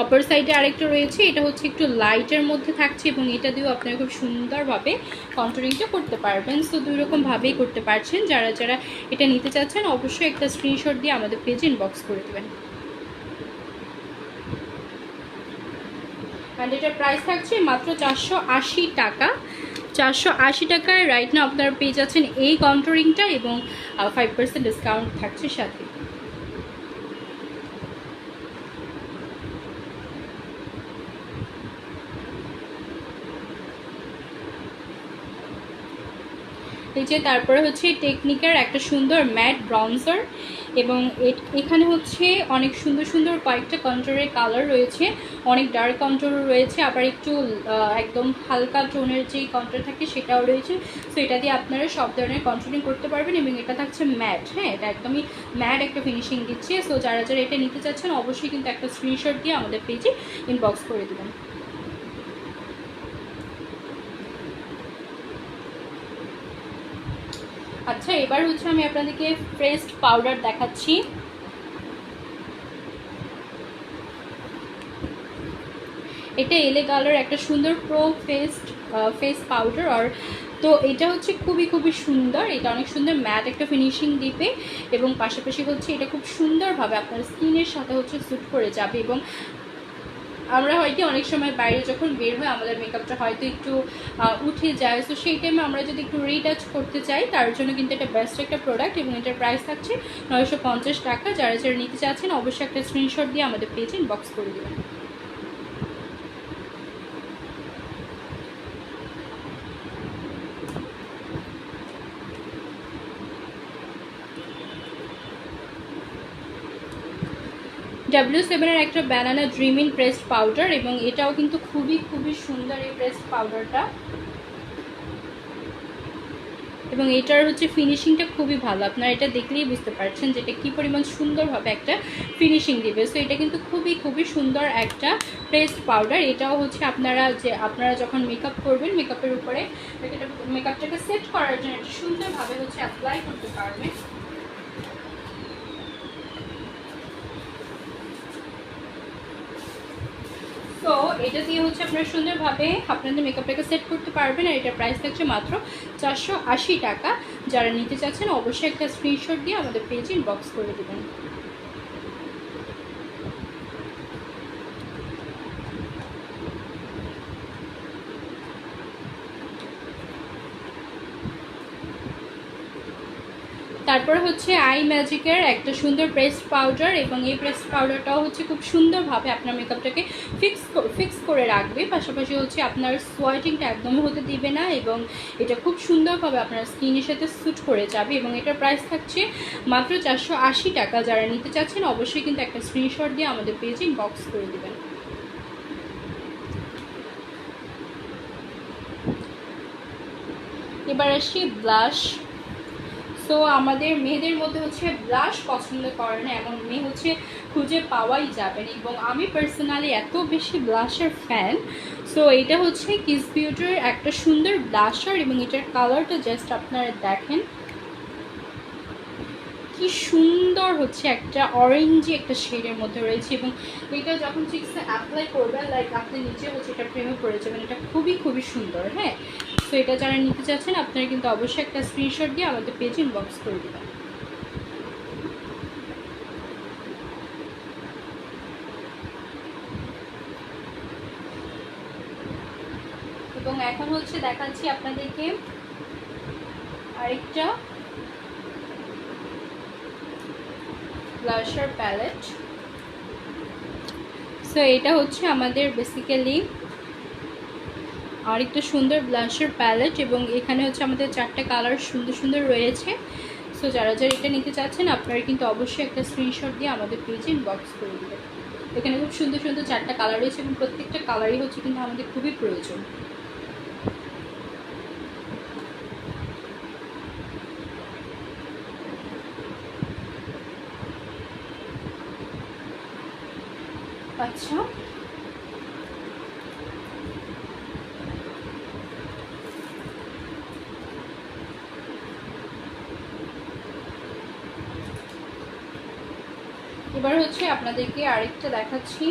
অপর সাইডে আরেকটা রয়েছে, এটা হচ্ছে একটু লাইটের মধ্যে থাকছে, এবং এটা দিয়েও আপনারা খুব সুন্দরভাবে কন্ট্রোলিংটা করতে পারবেন। সো দুই রকমভাবেই করতে পারছেন। যারা যারা এটা নিতে চাচ্ছেন অবশ্যই একটা স্ক্রিনশট দিয়ে আমাদের পেজে ইনবক্স করে দেবেন। অ্যান্ড এটার প্রাইস থাকছে মাত্র 480 টাকা। 480 টাকায় রাইট না আপনারা পেয়ে যাচ্ছেন এই কন্ট্রোলিংটা, এবং 5% ডিসকাউন্ট থাকছে সাথে। এই যে তারপরে হচ্ছে টেকনিকের একটা সুন্দর ম্যাট ব্রাউন্সার, এবং এখানে হচ্ছে অনেক সুন্দর কয়েকটা কন্ট্রোলের কালার রয়েছে, অনেক ডার্ক কন্ট্রোল রয়েছে, আবার একটু একদম হালকা টোনের যেই কন্ট্রোল থাকে সেটাও রয়েছে। সো এটা দিয়ে আপনারা সব ধরনের কন্ট্রোলিং করতে পারবেন, এবং এটা থাকছে ম্যাট। হ্যাঁ, এটা একদমই ম্যাট একটা ফিনিশিং দিচ্ছে। সো যারা যারা এটা নিতে চাচ্ছেন অবশ্যই কিন্তু একটা স্ক্রিনশট দিয়ে আমাদের পেজে ইনবক্স করে দেবেন। আচ্ছা, এবার হচ্ছে আমি আপনাদেরকে ফ্রেস্ট পাউডার দেখাচ্ছি। এটা এলে কালার একটা সুন্দর প্রো ফেস পাউডার। আর তো এটা হচ্ছে খুবই সুন্দর, এটা অনেক সুন্দর ম্যাট একটা ফিনিশিং দিবে, এবং পাশাপাশি হচ্ছে এটা খুব সুন্দরভাবে আপনার স্কিনের সাথে হচ্ছে স্যুট করে যাবে। এবং আমরা হয়তো অনেক সময় বাইরে যখন বের হয় আমাদের মেকআপটা হয়তো একটু উঠে যায়, তো সেই টাইমে আমরা যদি একটু রিটাচ করতে চাই তার জন্য কিন্তু এটা বেস্ট একটা প্রোডাক্ট, এবং এটার প্রাইস থাকছে 950 টাকা। যারা যারা নিতে চাচ্ছেন অবশ্যই একটা স্ক্রিনশট দিয়ে আমাদের পেজে ইনবক্স করে দেবেন। W7 এর একটা ব্যানানা ড্রিমিং প্রেসড পাউডার, এবং এটাও কিন্তু খুবই সুন্দর এই প্রেসড পাউডারটা, এবং এটার হচ্ছে ফিনিশিংটা খুবই ভালো। আপনারা এটা দেখলেই বুঝতে পারছেন যে এটা কী পরিমাণ সুন্দরভাবে একটা ফিনিশিং দিবে। সো এটা কিন্তু খুবই সুন্দর একটা প্রেসড পাউডার। এটাও হচ্ছে আপনারা যখন মেকআপ করবেন মেকআপের উপরে মেকআপটাকে সেট করার জন্য এটা সুন্দরভাবে হচ্ছে অ্যাপ্লাই করতে পারবেন। তো এটা দিয়ে হচ্ছে আপনারা সুন্দরভাবে আপনাদের মেকআপটাকে সেট করতে পারবেন। আর এটার প্রাইস থাকছে মাত্র 480 টাকা। যারা নিতে চাচ্ছেন অবশ্যই একটা স্ক্রিনশট দিয়ে আমাদের পেজে ইনবক্স করে দেবেন। তারপর হচ্ছে আই ম্যাজিকের একটা সুন্দর প্রেসড পাউডার, এবং এই প্রেসড পাউডারটাও হচ্ছে খুব সুন্দরভাবে আপনার মেকআপটাকে ফিক্স করে রাখবে। পাশাপাশি হচ্ছে আপনার সোয়াইটিংটা একদমই হতে দিবে না, এবং এটা খুব সুন্দরভাবে আপনার স্কিনের সাথে স্যুট করে যাবে। এবং এটার প্রাইস থাকছে মাত্র 480 টাকা। যারা নিতে চাচ্ছেন অবশ্যই কিন্তু একটা স্ক্রিনশট দিয়ে আমাদের পেজে ইনবক্স করে দেবেন। এবার আসি ব্লাশ। সো আমাদের মেয়েদের মধ্যে হচ্ছে ব্লাশ পছন্দ করে না এমন মেয়ে হচ্ছে খুঁজে পাওয়াই যাবে না, এবং আমি পার্সোনালি এত বেশি ব্লাশের ফ্যান। সো এটা হচ্ছে কিস বিউটির একটা সুন্দর ব্লাশার, এবং এটার কালারটা জাস্ট আপনারা দেখেন কি সুন্দর হচ্ছে একটা অরেঞ্জি একটা শেডের মধ্যে রয়েছে, এবং এটা যখন চিক্সে অ্যাপ্লাই করবেন লাইক আপনি নিচে হচ্ছে এটা প্রেমে পড়ে যাবেন। এটা খুবই খুবই সুন্দর। হ্যাঁ, তো এটা যারা নিতে চাচ্ছেন আপনারা কিন্তু অবশ্যই একটা স্ক্রিনশট দিয়ে আমাদের পেজে ইনবক্স করে দেবেন। এবং এখন হচ্ছে দেখাচ্ছি আপনাদেরকে আরেকটা ব্লাশার প্যালেট। সো এটা হচ্ছে আমাদের বেসিক্যালি আরেকটা সুন্দর ব্লাশার প্যালেট, এবং এখানে হচ্ছে আমাদের 4টা কালার সুন্দর সুন্দর রয়েছে। সো যারা যারা এটা নিতে চাচ্ছেন আপনারা কিন্তু অবশ্যই একটা স্ক্রিনশট দিয়ে আমাদের পেজে ইনবক্স করে দেবেন। এখানে খুব সুন্দর সুন্দর 4টা কালার রয়েছে, এবং প্রত্যেকটা কালারই হচ্ছে কিন্তু আমাদের খুবই প্রয়োজন। আচ্ছা, এবার হচ্ছে আপনাদেরকে আরেকটা দেখাচ্ছি।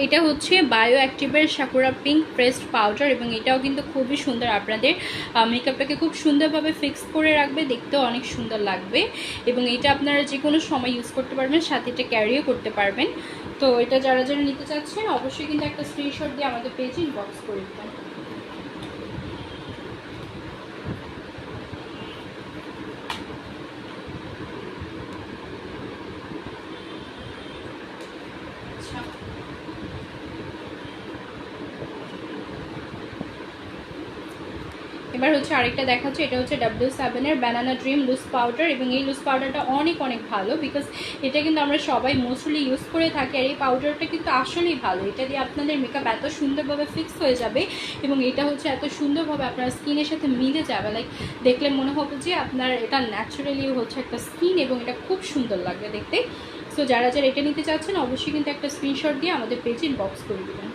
এটা হচ্ছে বায়ো অ্যাক্টিভের সাকুরা পিঙ্ক প্রেসড পাউডার, এবং এটাও কিন্তু খুবই সুন্দর, আপনাদের মেকআপটাকে খুব সুন্দরভাবে ফিক্স করে রাখবে, দেখতেও অনেক সুন্দর লাগবে। এবং এটা আপনারা যে কোনো সময় ইউজ করতে পারবেন, সাথে এটা ক্যারিও করতে পারবেন। তো এটা যারা যারা নিতে চাচ্ছেন অবশ্যই কিন্তু একটা স্ক্রিনশট দিয়ে আমাদের পেজে ইনবক্স করে দেবেন। এবার হচ্ছে আরেকটা দেখাচ্ছে, এটা হচ্ছে W7-এর ব্যানানা ড্রিম লুজ পাউডার, এবং এই লুজ পাউডারটা অনেক অনেক ভালো, বিকজ এটা কিন্তু আমরা সবাই মোস্টলি ইউজ করে থাকি। আর এই পাউডারটা কিন্তু আসলেই ভালো, এটা দিয়ে আপনাদের মেকআপ এত সুন্দরভাবে ফিক্স হয়ে যাবে, এবং এটা হচ্ছে এত সুন্দরভাবে আপনার স্কিনের সাথে মিলে যাবে, লাইক দেখলে মনে হবে যে আপনার এটা ন্যাচারালি হচ্ছে একটা স্কিন, এবং এটা খুব সুন্দর লাগবে দেখতে। সো যারা যারা এটা নিতে চাচ্ছেন অবশ্যই কিন্তু একটা স্ক্রিনশট দিয়ে আমাদের পেজে ইনবক্স করে দেবেন।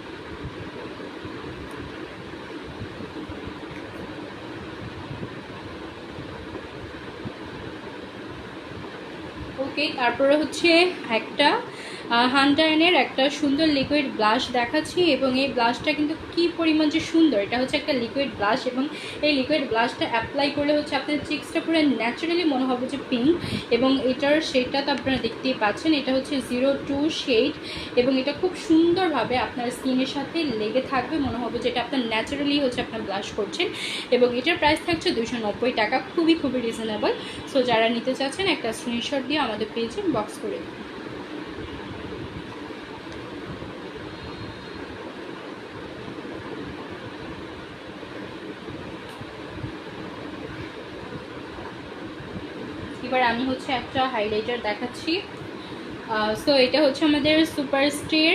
ওকে, তারপরে হচ্ছে একটা হান্টাইনের একটা সুন্দর লিকুইড ব্লাশ দেখাচ্ছি, এবং এই ব্লাশটা কিন্তু কি পরিমাণ যে সুন্দর। এটা হচ্ছে একটা লিকুইড ব্লাশ, এবং এই লিকুইড ব্লাশটা অ্যাপ্লাই করলে হচ্ছে আপনার চিক্সটা পুরো ন্যাচারালি মনে হবে যে পিঙ্ক, এবং এটার শেডটা তো আপনারা দেখতেই পাচ্ছেন, এটা হচ্ছে 02 শেড, এবং এটা খুব সুন্দরভাবে আপনার স্কিনের সাথে লেগে থাকবে, মনে হবে যে এটা আপনার ন্যাচারালি হচ্ছে আপনার ব্লাশ করছেন। এবং এটার প্রাইস থাকছে 290 টাকা, খুবই খুবই রিজনেবল। সো যারা নিতে চাচ্ছেন একটা স্ক্রিনশট দিয়ে আমাদের পেজে ইনবক্স করে দিন। এবার আমি হচ্ছে একটা হাইলাইটার দেখাচ্ছি। সো এটা হচ্ছে আমাদের সুপারস্টার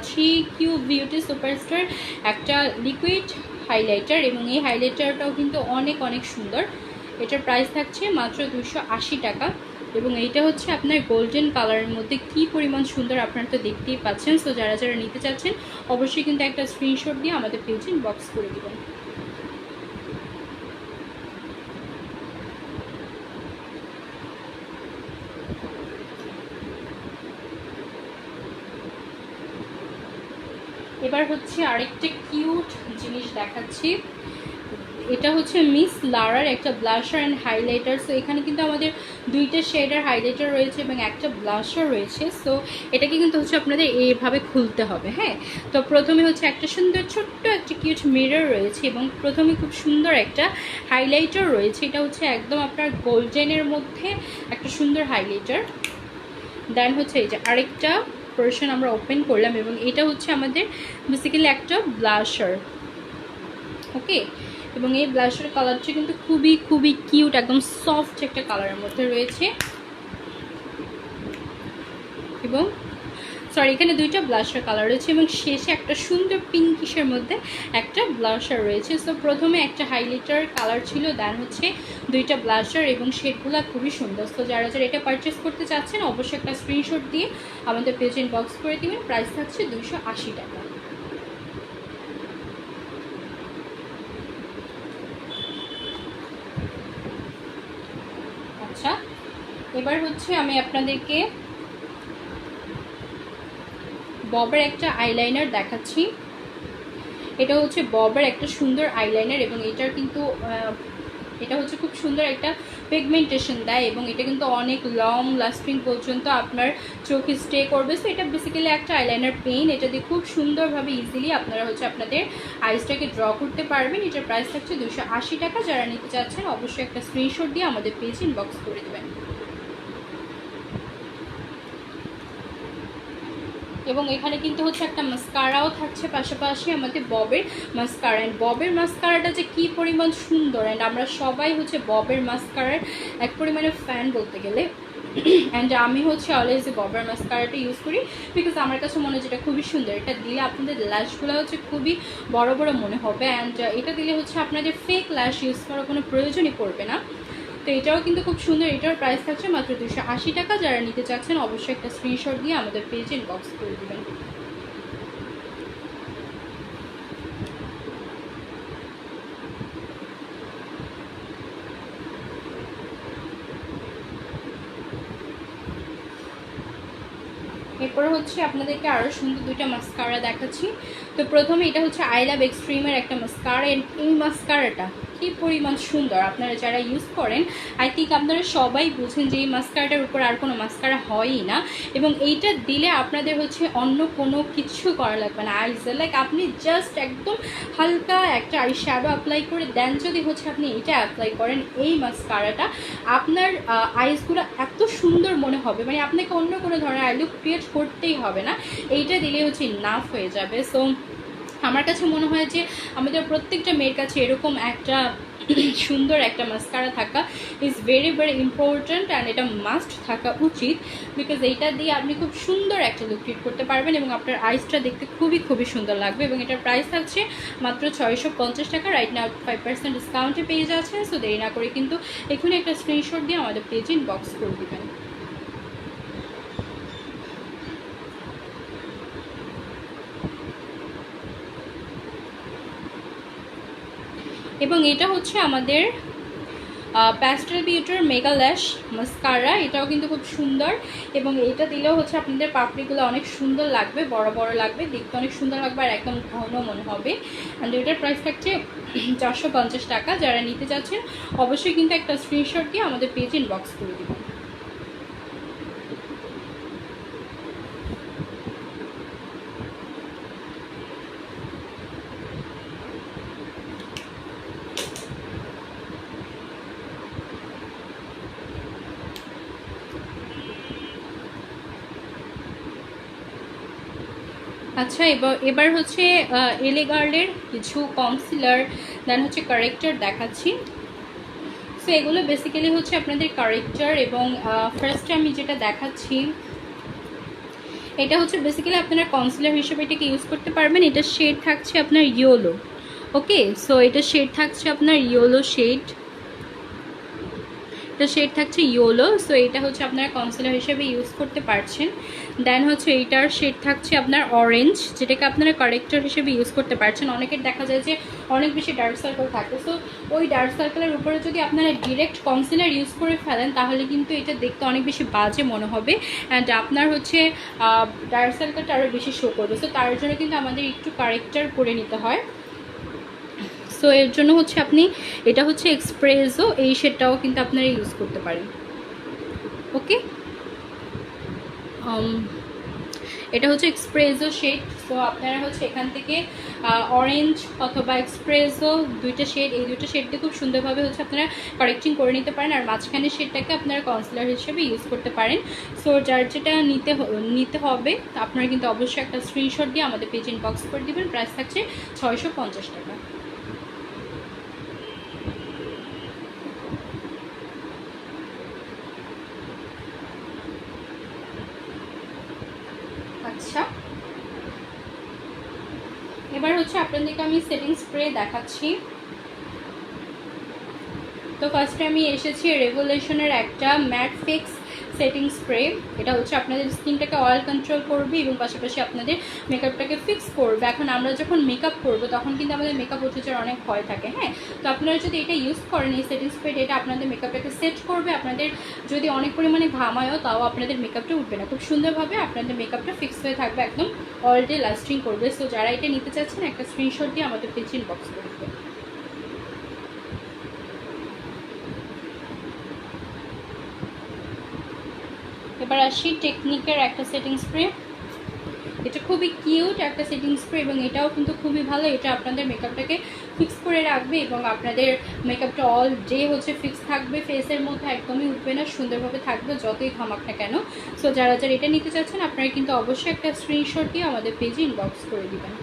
3Q বিউটি সুপারস্টার একটা লিকুইড হাইলাইটার, এবং এই হাইলাইটারটাও কিন্তু অনেক অনেক সুন্দর। এটার প্রাইস থাকছে মাত্র 280 টাকা, এবং এইটা হচ্ছে আপনার গোল্ডেন কালারের মধ্যে কি পরিমাণ সুন্দর আপনারা তো দেখতেই পাচ্ছেন। সো যারা যারা নিতে চাচ্ছেন অবশ্যই কিন্তু একটা স্ক্রিনশট দিয়ে আমাদের পেজে ইনবক্স করে দেবেন। এবার হচ্ছে আরেকটা কিউট জিনিস দেখাচ্ছি। এটা হচ্ছে মিস লারার একটা ব্লাশার অ্যান্ড হাইলাইটার। সো এখানে কিন্তু আমাদের 2টা শেডের হাইলাইটার রয়েছে এবং একটা ব্লাশার রয়েছে। সো এটাকে কিন্তু হচ্ছে আপনাদের এইভাবে খুলতে হবে। হ্যাঁ, তো প্রথমে হচ্ছে একটা সুন্দর ছোট্ট একটা কিউট মিরর রয়েছে, এবং প্রথমে খুব সুন্দর একটা হাইলাইটার রয়েছে। এটা হচ্ছে একদম আপনার গোল্ডেনের মধ্যে একটা সুন্দর হাইলাইটার। দেন হচ্ছে এই যে আরেকটা পোর্শন আমরা ওপেন করলাম, এবং এটা হচ্ছে আমাদের বেসিক্যালি একটা ব্লাশার। ওকে, এবং এই ব্লাশার কালারটা কিন্তু খুবই খুবই কিউট, একদম সফট একটা কালারের মধ্যে রয়েছে। এবং সরি, এখানে 2টা ব্লাশার কালার রয়েছে, এবং শেষে একটা সুন্দর পিঙ্কিশের মধ্যে একটা ব্লাশার রয়েছে। সো প্রথমে একটা হাইলাইটার কালার ছিল, দেন হচ্ছে 2টা ব্লাশার, এবং শেডগুলো খুবই সুন্দর। তো যারা যারা এটা পারচেস করতে চাচ্ছেন অবশ্যই একটা স্ক্রিনশট দিয়ে আমাদের পেজে ইনবক্স করে দিবেন। প্রাইস থাকছে 280 টাকা। আচ্ছা, এবার হচ্ছে আমি আপনাদেরকে ববের একটা আইলাইনার দেখাচ্ছি। এটা হচ্ছে ববের একটা সুন্দর আইলাইনার এবং এটার কিন্তু এটা হচ্ছে খুব সুন্দর একটা পিগমেন্টেশন দেয় এবং এটা কিন্তু অনেক লং লাস্টিং পর্যন্ত আপনার চোখে স্টে করবে। সো এটা বেসিক্যালি একটা আইলাইনার পেন, এটা দিয়ে খুব সুন্দরভাবে ইজিলি আপনারা হচ্ছে আপনাদের আইসটাকে ড্র করতে পারবেন। এটার প্রাইস থাকছে 280 টাকা। যারা নিতে চাচ্ছেন অবশ্যই একটা স্ক্রিনশট দিয়ে আমাদের পেজ ইনবক্স করে দেবেন। এবং এখানে কিন্তু হচ্ছে একটা মাস্কারাও থাকছে পাশাপাশি আমাদের ববের মাস্কারা। অ্যান্ড ববের মাস্কারাটা যে কী পরিমাণ সুন্দর, অ্যান্ড আমরা সবাই হচ্ছে ববের মাস্কারার এক পরিমাণে ফ্যান বলতে গেলে। অ্যান্ড আমি হচ্ছে অলওয়েজ ববের মাস্কারাটা ইউজ করি বিকজ আমার কাছে মনে হয় যেটা খুবই সুন্দর। এটা দিলে আপনাদের ল্যাশগুলো হচ্ছে খুবই বড় বড় মনে হবে, অ্যান্ড এটা দিলে হচ্ছে আপনাদের ফেক ল্যাশ ইউজ করার কোনো প্রয়োজনই পড়বে না। তো এটাও কিন্তু খুব সুন্দর। এটার প্রাইস থাকছে মাত্র 280 টাকা। যারা নিতে চাচ্ছেন অবশ্যই একটা স্ক্রিনশট দিয়ে আমাদের পেজে ইনবক্স করে দেবেন। এরপরে হচ্ছে আপনাদেরকে আরও সুন্দর দুইটা মাস্কারা দেখাচ্ছি। তো প্রথমে এটা হচ্ছে আই লাভ এক্সট্রিমের একটা মাস্কারা। এই মাস্কারাটা কী পরিমাণ সুন্দর, আপনারা যারা ইউজ করেন আই থিঙ্ক আপনারা সবাই বুঝেন যে এই মাস্কারাটার উপর আর কোনো মাস্কারা হয়ই না। এবং এইটা দিলে আপনাদের হচ্ছে অন্য কোনো কিছু করা লাগবে না। আইসে লাইক আপনি জাস্ট একদম হালকা একটা আই শ্যাডো অ্যাপ্লাই করে দেন, যদি হচ্ছে আপনি এটা অ্যাপ্লাই করেন এই মাস্কারাটা, আপনার আইসগুলো এত সুন্দর মনে হবে, মানে আপনাকে অন্য কোনো ধরনের আই লুক ক্রিয়েট করতেই হবে না, এইটা দিলে হচ্ছে নাফ হয়ে যাবে। সো আমার কাছে মনে হয় যে আমাদের প্রত্যেকটা মেয়ের কাছে এরকম একটা সুন্দর একটা মাস্কারা থাকা is very very important, and এটা মাস্ট থাকা উচিত বিকজ এইটা দিয়ে আপনি খুব সুন্দর একটা লুক ক্রিয়েট করতে পারবেন এবং আপনার আইসটা দেখতে খুবই খুবই সুন্দর লাগবে। এবং এটার প্রাইস থাকছে মাত্র 650 টাকা। রাইট নাও 5% ডিসকাউন্টে পেয়ে যাচ্ছে। সো দেরি না করে কিন্তু এখনই একটা স্ক্রিনশট দিয়ে আমাদের পেজে ইনবক্স করে দেবেন। এবং এটা হচ্ছে আমাদের প্যাস্টেল বিউটির মেগা ল্যাশ মাস্কারা। এটাও কিন্তু খুব সুন্দর এবং এটা দিলেও হচ্ছে আপনাদের পাপড়িগুলো অনেক সুন্দর লাগবে, বড় বড় লাগবে, দেখতে অনেক সুন্দর লাগবে আর একদম ঘন মনে হবে। অ্যান্ড এটার প্রাইস থাকছে 450 টাকা। যারা নিতে চাচ্ছেন অবশ্যই কিন্তু একটা স্ক্রিনশট দিয়ে আমাদের পেজ ইনবক্স করে দেবেন। আচ্ছা, এবার হচ্ছে এলে গার্লের কিছু কনসিলার দেন হচ্ছে কারেক্টার দেখাচ্ছি। সো এগুলো বেসিক্যালি হচ্ছে আপনাদের কারেক্টার। এবং ফার্স্টে আমি যেটা দেখাচ্ছি এটা হচ্ছে বেসিক্যালি আপনারা কনসিলার হিসেবে এটাকে ইউজ করতে পারবেন। এটা শেড থাকছে আপনার ইয়েলো। ওকে, সো এটা শেড থাকছে আপনার ইয়েলো শেড, এটা শেড থাকছে ইয়েলো। সো এটা হচ্ছে আপনারা কনসিলার হিসেবে ইউজ করতে পারছেন। দেন হচ্ছে এইটার শেড থাকছে আপনার অরেঞ্জ, যেটাকে আপনারা কারেক্টর হিসেবে ইউজ করতে পারছেন। অনেকের দেখা যায় যে অনেক বেশি ডার্ক সার্কেল থাকে, সো ওই ডার্ক সার্কেলের উপরে যদি আপনারা ডিরেক্ট কনসিলার ইউজ করে ফেলেন তাহলে কিন্তু এটা দেখতে অনেক বেশি বাজে মনে হবে, অ্যান্ড আপনার হচ্ছে ডার্ক সার্কেলটা আরও বেশি শো করবে। সো তার জন্য কিন্তু আমাদের একটু কারেক্টার করে নিতে হয়। সো এর জন্য হচ্ছে আপনি এটা হচ্ছে এক্সপ্রেসো, এই শেডটাও কিন্তু আপনারা ইউজ করতে পারেন। ওকে, এটা হচ্ছে এক্সপ্রেসো শেড। সো আপনারা হচ্ছে এখান থেকে অরেঞ্জ অথবা এক্সপ্রেসো দুইটা শেড, এই দুইটা শেড দিয়ে খুব সুন্দরভাবে হচ্ছে আপনারা কারেক্টিং করে নিতে পারেন। আর মাঝখানের শেডটাকে আপনারা কনসিলার হিসেবে ইউজ করতে পারেন। সো যার যেটা নিতে হবে আপনারা কিন্তু অবশ্যই একটা স্ক্রিনশট দিয়ে আমাদের পেজ ইনবক্স করে দেবেন। প্রাইস থাকছে 650 টাকা। আচ্ছা, এবার হচ্ছে আপনাদেরকে আমি সেটিং স্প্রে দেখাচ্ছি। তো ফার্স্টে আমি এসেছি রেভলিউশনের একটা ম্যাট ফিক্স সেটিং স্প্রে। এটা হচ্ছে আপনাদের স্কিনটাকে অয়েল কন্ট্রোল করবে এবং পাশাপাশি আপনাদের মেকআপটাকে ফিক্স করবে। এখন আমরা যখন মেকআপ করবো তখন কিন্তু আমাদের মেকআপ উঠে যাওয়ার অনেক ভয় থাকে, হ্যাঁ। তো আপনারা যদি এটা ইউজ করেন, এই সেটিং স্প্রেটা, এটা আপনাদের মেকআপটাকে সেট করবে। আপনাদের যদি অনেক পরিমাণে ঘামায়ও তাও আপনাদের মেকআপটা উঠবে না, খুব সুন্দরভাবে আপনাদের মেকআপটা ফিক্স হয়ে থাকবে, একদম অল ডে লাস্টিং করবে। সো যারা এটা নিতে চাচ্ছেন একটা স্ক্রিনশট দিয়ে আমাদের পেজ ইনবক্স করবে। এবার আসি টেকনিকের একটা সেটিং স্প্রে। এটা খুবই কিউট একটা সেটিং স্প্রে এবং এটাও কিন্তু খুবই ভালো। এটা আপনাদের মেকআপটাকে ফিক্স করে রাখবে এবং আপনাদের মেকআপটা অল ডে হচ্ছে ফিক্স থাকবে, ফেসের মধ্যে একদমই উঠবে না, সুন্দরভাবে থাকবে যতই ঘামাক না কেন। সো যারা যারা এটা নিতে চাচ্ছেন আপনারা কিন্তু অবশ্যই একটা স্ক্রিনশট দিয়ে আমাদের পেজে ইনবক্স করে দিবেন।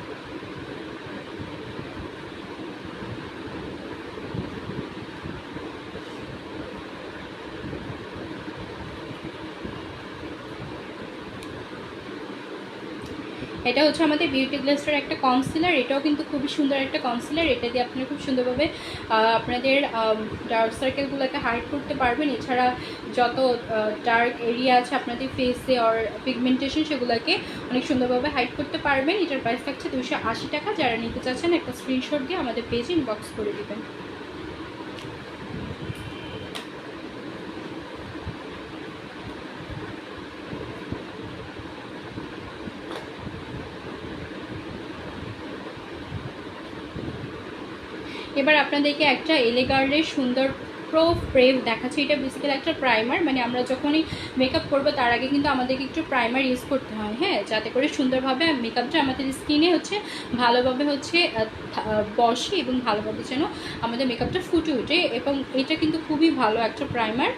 এটা হচ্ছে আমাদের বিউটি গ্লেসের একটা কনসিলার। এটাও কিন্তু খুবই সুন্দর একটা কনসিলার। এটা দিয়ে আপনারা খুব সুন্দরভাবে আপনাদের ডার্ক সার্কেলগুলোকে হাইড করতে পারবেন। এছাড়া যত ডার্ক এরিয়া আছে আপনাদের ফেসে আর পিগমেন্টেশন, সেগুলোকে অনেক সুন্দরভাবে হাইড করতে পারবেন। এটার প্রাইস থাকছে 280 টাকা। যারা নিতে চাচ্ছেন একটা স্ক্রিনশট দিয়ে আমাদের পেজে ইনবক্স করে দেবেন। এবার আপনাদেরকে একটা এলেগার্ডের সুন্দর প্রো প্রেভ দেখাচ্ছি। এটা বেসিক্যালি একটা প্রাইমার, মানে আমরা যখনই মেকআপ করবো তার আগে কিন্তু আমাদেরকে একটু প্রাইমার ইউজ করতে হয়, হ্যাঁ, যাতে করে সুন্দরভাবে মেকআপটা আমাদের স্কিনে হচ্ছে ভালোভাবে হচ্ছে বসে এবং ভালোভাবে যেন আমাদের মেকআপটা ফুটে ওঠে। এবং এটা কিন্তু খুবই ভালো একটা প্রাইমার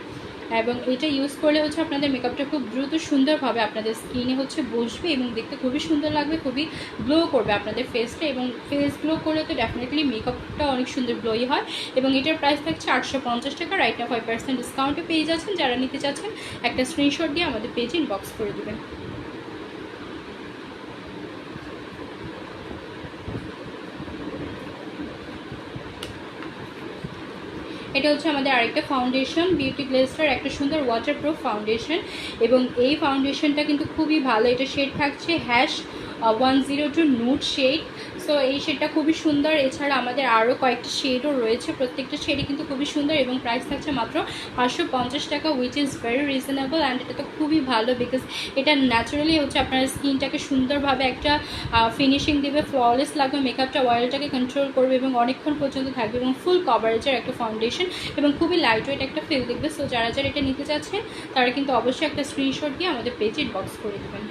এবং এটা ইউজ করলে হচ্ছে আপনাদের মেকআপটা খুব দ্রুত সুন্দরভাবে আপনাদের স্কিনে হচ্ছে বসবে এবং দেখতে খুবই সুন্দর লাগবে, খুবই গ্লো করবে আপনাদের ফেসটা। এবং ফেস গ্লো করলে তো ডেফিনেটলি মেকআপটা অনেক সুন্দর গ্লোই হয়। এবং এটার প্রাইস থাকছে 850 টাকা। রাইট না 5% ডিসকাউন্টে পেয়ে যাচ্ছেন। যারা নিতে চাচ্ছেন একটা স্ক্রিনশট দিয়ে আমাদের পেজে ইনবক্স করে দেবেন। এটা হচ্ছে আমাদের আরেকটা ফাউন্ডেশন, বিউটি গ্লেসটার একটা সুন্দর ওয়াটারপ্রুফ ফাউন্ডেশন। এবং এই ফাউন্ডেশনটা কিন্তু খুবই ভালো। এটা শেড থাকছে হ্যাশ 102 নুড শেড। সো এই শেডটা খুবই সুন্দর। এছাড়া আমাদের আরও কয়েকটা শেডও রয়েছে, প্রত্যেকটা শেডই কিন্তু খুবই সুন্দর এবং প্রাইস থাকছে মাত্র 550 টাকা, which is very reasonable. And এটা তো খুবই ভালো বিকজ এটা ন্যাচারালি হচ্ছে আপনার স্কিনটাকে সুন্দরভাবে একটা ফিনিশিং দেবে, ফ্ললেস লাগবে, মেকআপটা অয়েলটাকে কন্ট্রোল করবে এবং অনেকক্ষণ পর্যন্ত থাকবে এবং ফুল কভারেজের একটা ফাউন্ডেশন এবং খুবই লাইট ওয়েট একটা ফিল দেখবে। সো যারা যারা এটা নিতে চাচ্ছেন তারা কিন্তু অবশ্যই একটা স্ক্রিনশট দিয়ে আমাদের পেজে ইনবক্স করে দেবেন।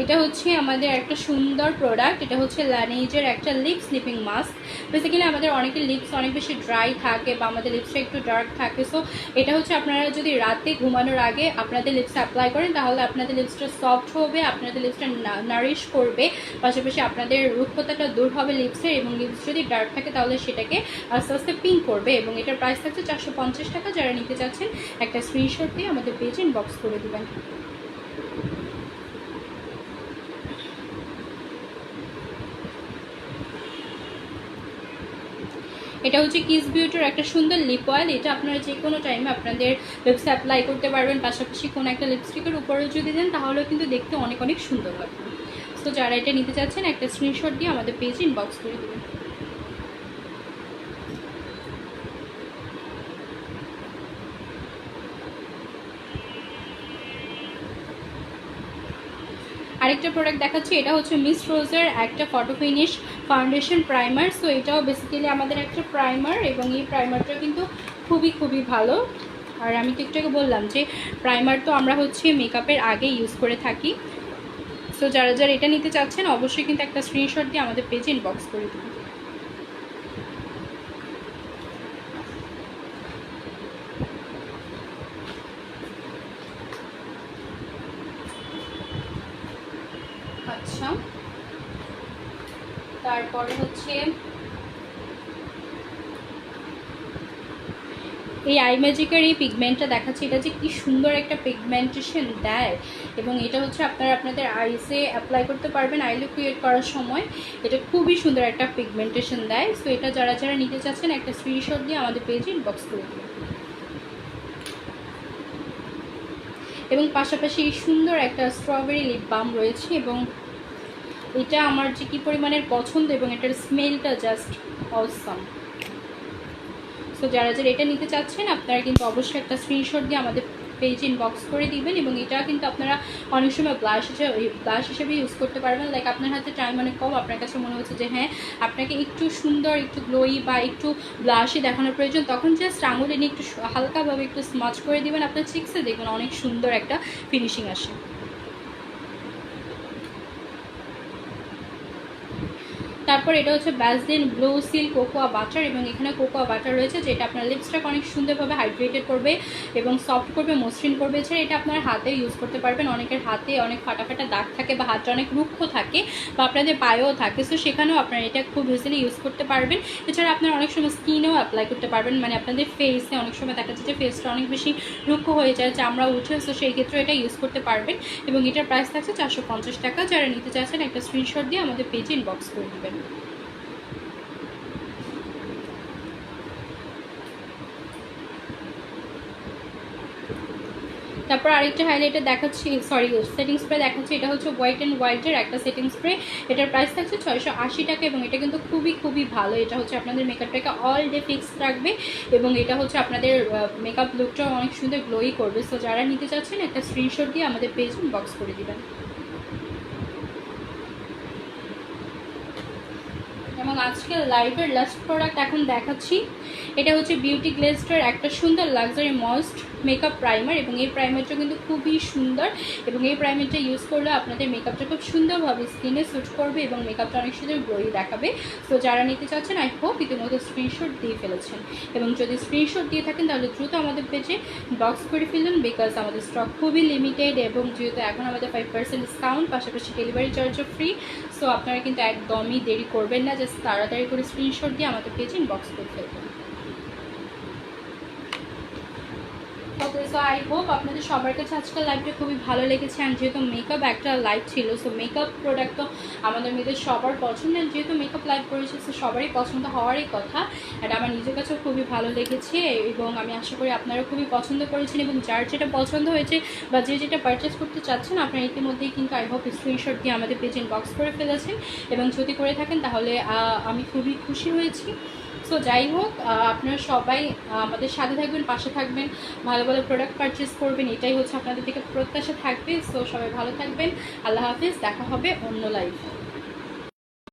এটা হচ্ছে আমাদের একটা সুন্দর প্রোডাক্ট। এটা হচ্ছে লানেজের একটা লিপ স্লিপিং মাস্ক। বেসিক্যালি আমাদের অনেকের লিপস অনেক বেশি ড্রাই থাকে বা আমাদের লিপসটা একটু ডার্ক থাকে। সো এটা হচ্ছে আপনারা যদি রাতে ঘুমানোর আগে আপনাদের লিপসটা অ্যাপ্লাই করেন তাহলে আপনাদের লিপসটা সফট হবে, আপনাদের লিপসটা নারিশ করবে, পাশাপাশি আপনাদের রুক্ষতাটা দূর হবে লিপসের। এবং লিপস যদি ডার্ক থাকে তাহলে সেটাকে আস্তে আস্তে পিঙ্ক করবে। এবং এটার প্রাইস থাকছে 450 টাকা। যারা নিতে চাচ্ছেন একটা স্ক্রিনশট দিয়ে আমাদের পেজে ইনবক্স করে দেবেন। এটা হচ্ছে কিস বিউটির একটা সুন্দর লিপ অয়েল। এটা আপনারা যে কোনো টাইমে আপনাদের লিপসে অ্যাপ্লাই করতে পারবেন, পাশাপাশি কোনো একটা লিপস্টিকের উপরেও যদি দেন তাহলেও কিন্তু দেখতে অনেক অনেক সুন্দর লাগবে। তো যারা এটা নিতে চাচ্ছেন একটা স্ক্রিনশট দিয়ে আমাদের পেজে ইনবক্স করে দেবেন। আরেকটা প্রোডাক্ট দেখাচ্ছি। এটা হচ্ছে মিস রোজের একটা photo finish foundation primer. So এটাও বেসিক্যালি আমাদের একটা প্রাইমার এবং এই প্রাইমারটা কিন্তু খুবই খুবই ভালো। আর আমি তো একটু আগে বললাম যে প্রাইমার তো আমরা হচ্ছে মেকআপের আগে ইউজ করে থাকি। সো যারা যারা এটা নিতে চাচ্ছেন অবশ্যই কিন্তু একটা স্ক্রিনশট দিয়ে আমাদের পেজে ইনবক্স করে দেবেন। আচ্ছা, তারপরে হচ্ছে এই আই ম্যাজিকের এই পিগমেন্টটা দেখাচ্ছি, এটা যে কি সুন্দর একটা পিগমেন্টেশন দেয়, এবং এটা হচ্ছে আপনারা আপনাদের আইসে অ্যাপ্লাই করতে পারবেন আই লুক ক্রিয়েট করার সময়। এটা খুবই সুন্দর একটা পিগমেন্টেশন দেয়। সো এটা যারা যারা নিতে চাচ্ছেন একটা স্ক্রিনশট দিয়ে আমাদের পেজে ইনবক্স করে দিন। এবং পাশাপাশি এই সুন্দর একটা স্ট্রবেরি লিপ বাম রয়েছে, এবং এটা আমার যে কী পরিমাণের পছন্দ, এবং এটার স্মেলটা জাস্ট অসাম। সো যারা যারা এটা নিতে চাচ্ছেন আপনারা কিন্তু অবশ্যই একটা স্ক্রিনশট দিয়ে আমাদের পেজ ইনবক্স করে দিবেন। এবং এটা কিন্তু আপনারা অনেক সময় ব্লাশ হিসেবে ইউজ করতে পারবেন। লাইক আপনার হাতে টাইম অনেক কম, আপনার কাছে মনে হচ্ছে যে হ্যাঁ আপনাকে একটু সুন্দর, একটু গ্লোই বা একটু ব্লাশই দেখানোর প্রয়োজন, তখন জাস্ট আঙুলে নিয়ে একটু হালকাভাবে একটু স্মাচ করে দিবেন আপনার চিক্সে, দেখবেন অনেক সুন্দর একটা ফিনিশিং আসে। তারপর এটা হচ্ছে Vaseline blue seal cocoa butter, এবং এখানে কোকোয়া বাটার রয়েছে যেটা আপনার লিপসটাকে অনেক সুন্দরভাবে হাইড্রেটেড করবে এবং সফট করবে, মসৃণ করবে। এছাড়া এটা আপনার হাতে ইউজ করতে পারবেন। অনেকের হাতে অনেক ফাটা ফাটা দাগ থাকে বা হাতটা অনেক রুক্ষ থাকে বা আপনাদের পায়েও থাকে, সো সেখানেও আপনারা এটা খুব ইজিলি ইউজ করতে পারবেন। এছাড়া আপনারা অনেক সময় স্কিনেও অ্যাপ্লাই করতে পারবেন, মানে আপনাদের ফেসে অনেক সময় দেখা যাচ্ছে যে ফেসটা অনেক বেশি রুক্ষ হয়ে যায়, চামড়া উঠে, সো সেই ক্ষেত্রে এটা ইউজ করতে পারবেন। এবং এটার প্রাইস থাকছে 450 টাকা। যারা নিতে চাচ্ছেন একটা স্ক্রিনশট দিয়ে আমাদের পেজে ইনবক্স করে দেবেন। তারপর আরেকটা হাইলাইটার দেখাচ্ছি, সরি সেটিং স্প্রে দেখাচ্ছি। এটা হচ্ছে হোয়াইট অ্যান্ড হোয়াইটের একটা সেটিং স্প্রে। এটার প্রাইস থাকছে 680 টাকা, এবং এটা কিন্তু খুবই খুবই ভালো। এটা হচ্ছে আপনাদের মেকআপটাকে অল ডে ফিক্স রাখবে, এবং এটা হচ্ছে আপনাদের মেকআপ লুকটাও অনেক সুন্দর গ্লোই করবে। সো যারা নিতে চাচ্ছেন একটা স্ক্রিনশট দিয়ে আমাদের পেজ ইনবক্স করে দিবেন। এবং আজকে লাইভের লাস্ট প্রোডাক্ট এখন দেখাচ্ছি। এটা হচ্ছে বিউটি গ্লেজটার একটা সুন্দর লাক্সারি ময়েস্ট মেকআপ প্রাইমার, এবং এই প্রাইমারটা কিন্তু খুবই সুন্দর, এবং এই প্রাইমারটা ইউজ করলে আপনাদের মেকআপটা খুব সুন্দরভাবে স্কিনে স্যুট করবে এবং মেকআপটা অনেক সুন্দর গ্লোই দেখাবে। তো যারা নিতে চাচ্ছেন আই হোপ ইতিমধ্যে স্ক্রিনশট দিয়ে ফেলেছেন, এবং যদি স্ক্রিনশট দিয়ে থাকেন তাহলে দ্রুত আমাদের পেজে বক্স করে ফেলুন, বিকজ আমাদের স্টক খুবই লিমিটেড, এবং যেহেতু এখন আমাদের 5% ডিসকাউন্ট, পাশাপাশি ডেলিভারি চার্জও ফ্রি। সো আপনারা কিন্তু একদমই দেরি করবেন না, জাস্ট তাড়াতাড়ি করে স্ক্রিনশট দিয়ে আমাদের পেজে ইনবক্স করে ফেলবেন। ওকে, সো আই হোপ আপনাদের সবার কাছে আজকাল লাইভটা খুবই ভালো লেগেছে। অ্যান্ড যেহেতু মেকআপ একটা লাইভ ছিল, সো মেকআপ প্রোডাক্ট তো আমাদের মেয়েদের সবার পছন্দের, যেহেতু মেকআপ লাইভ করেছে সো সবারই পছন্দ হওয়ারই কথা। অ্যান্ড আমার নিজের কাছেও খুবই ভালো লেগেছে, এবং আমি আশা করি আপনারা খুবই পছন্দ করেছেন। এবং যার যেটা পছন্দ হয়েছে বা যে যেটা পারচেস করতে চাচ্ছেন আপনারা ইতিমধ্যেই কিন্তু আই হোপ স্ক্রিনশট দিয়ে আমাদের পেজে ইনবক্স করে ফেলেছেন, এবং যদি করে থাকেন তাহলে আমি খুবই খুশি হয়েছি। সো যাই হোক, আপনারা সবাই আমাদের সাথে থাকবেন, পাশে থাকবেন, ভালো ভালো প্রোডাক্ট পারচেস করবেন, এটাই হচ্ছে আপনাদের থেকে প্রত্যাশা থাকবে। সো সবাই ভালো থাকবেন, আল্লাহ হাফিজ, দেখা হবে অন্য লাইভে।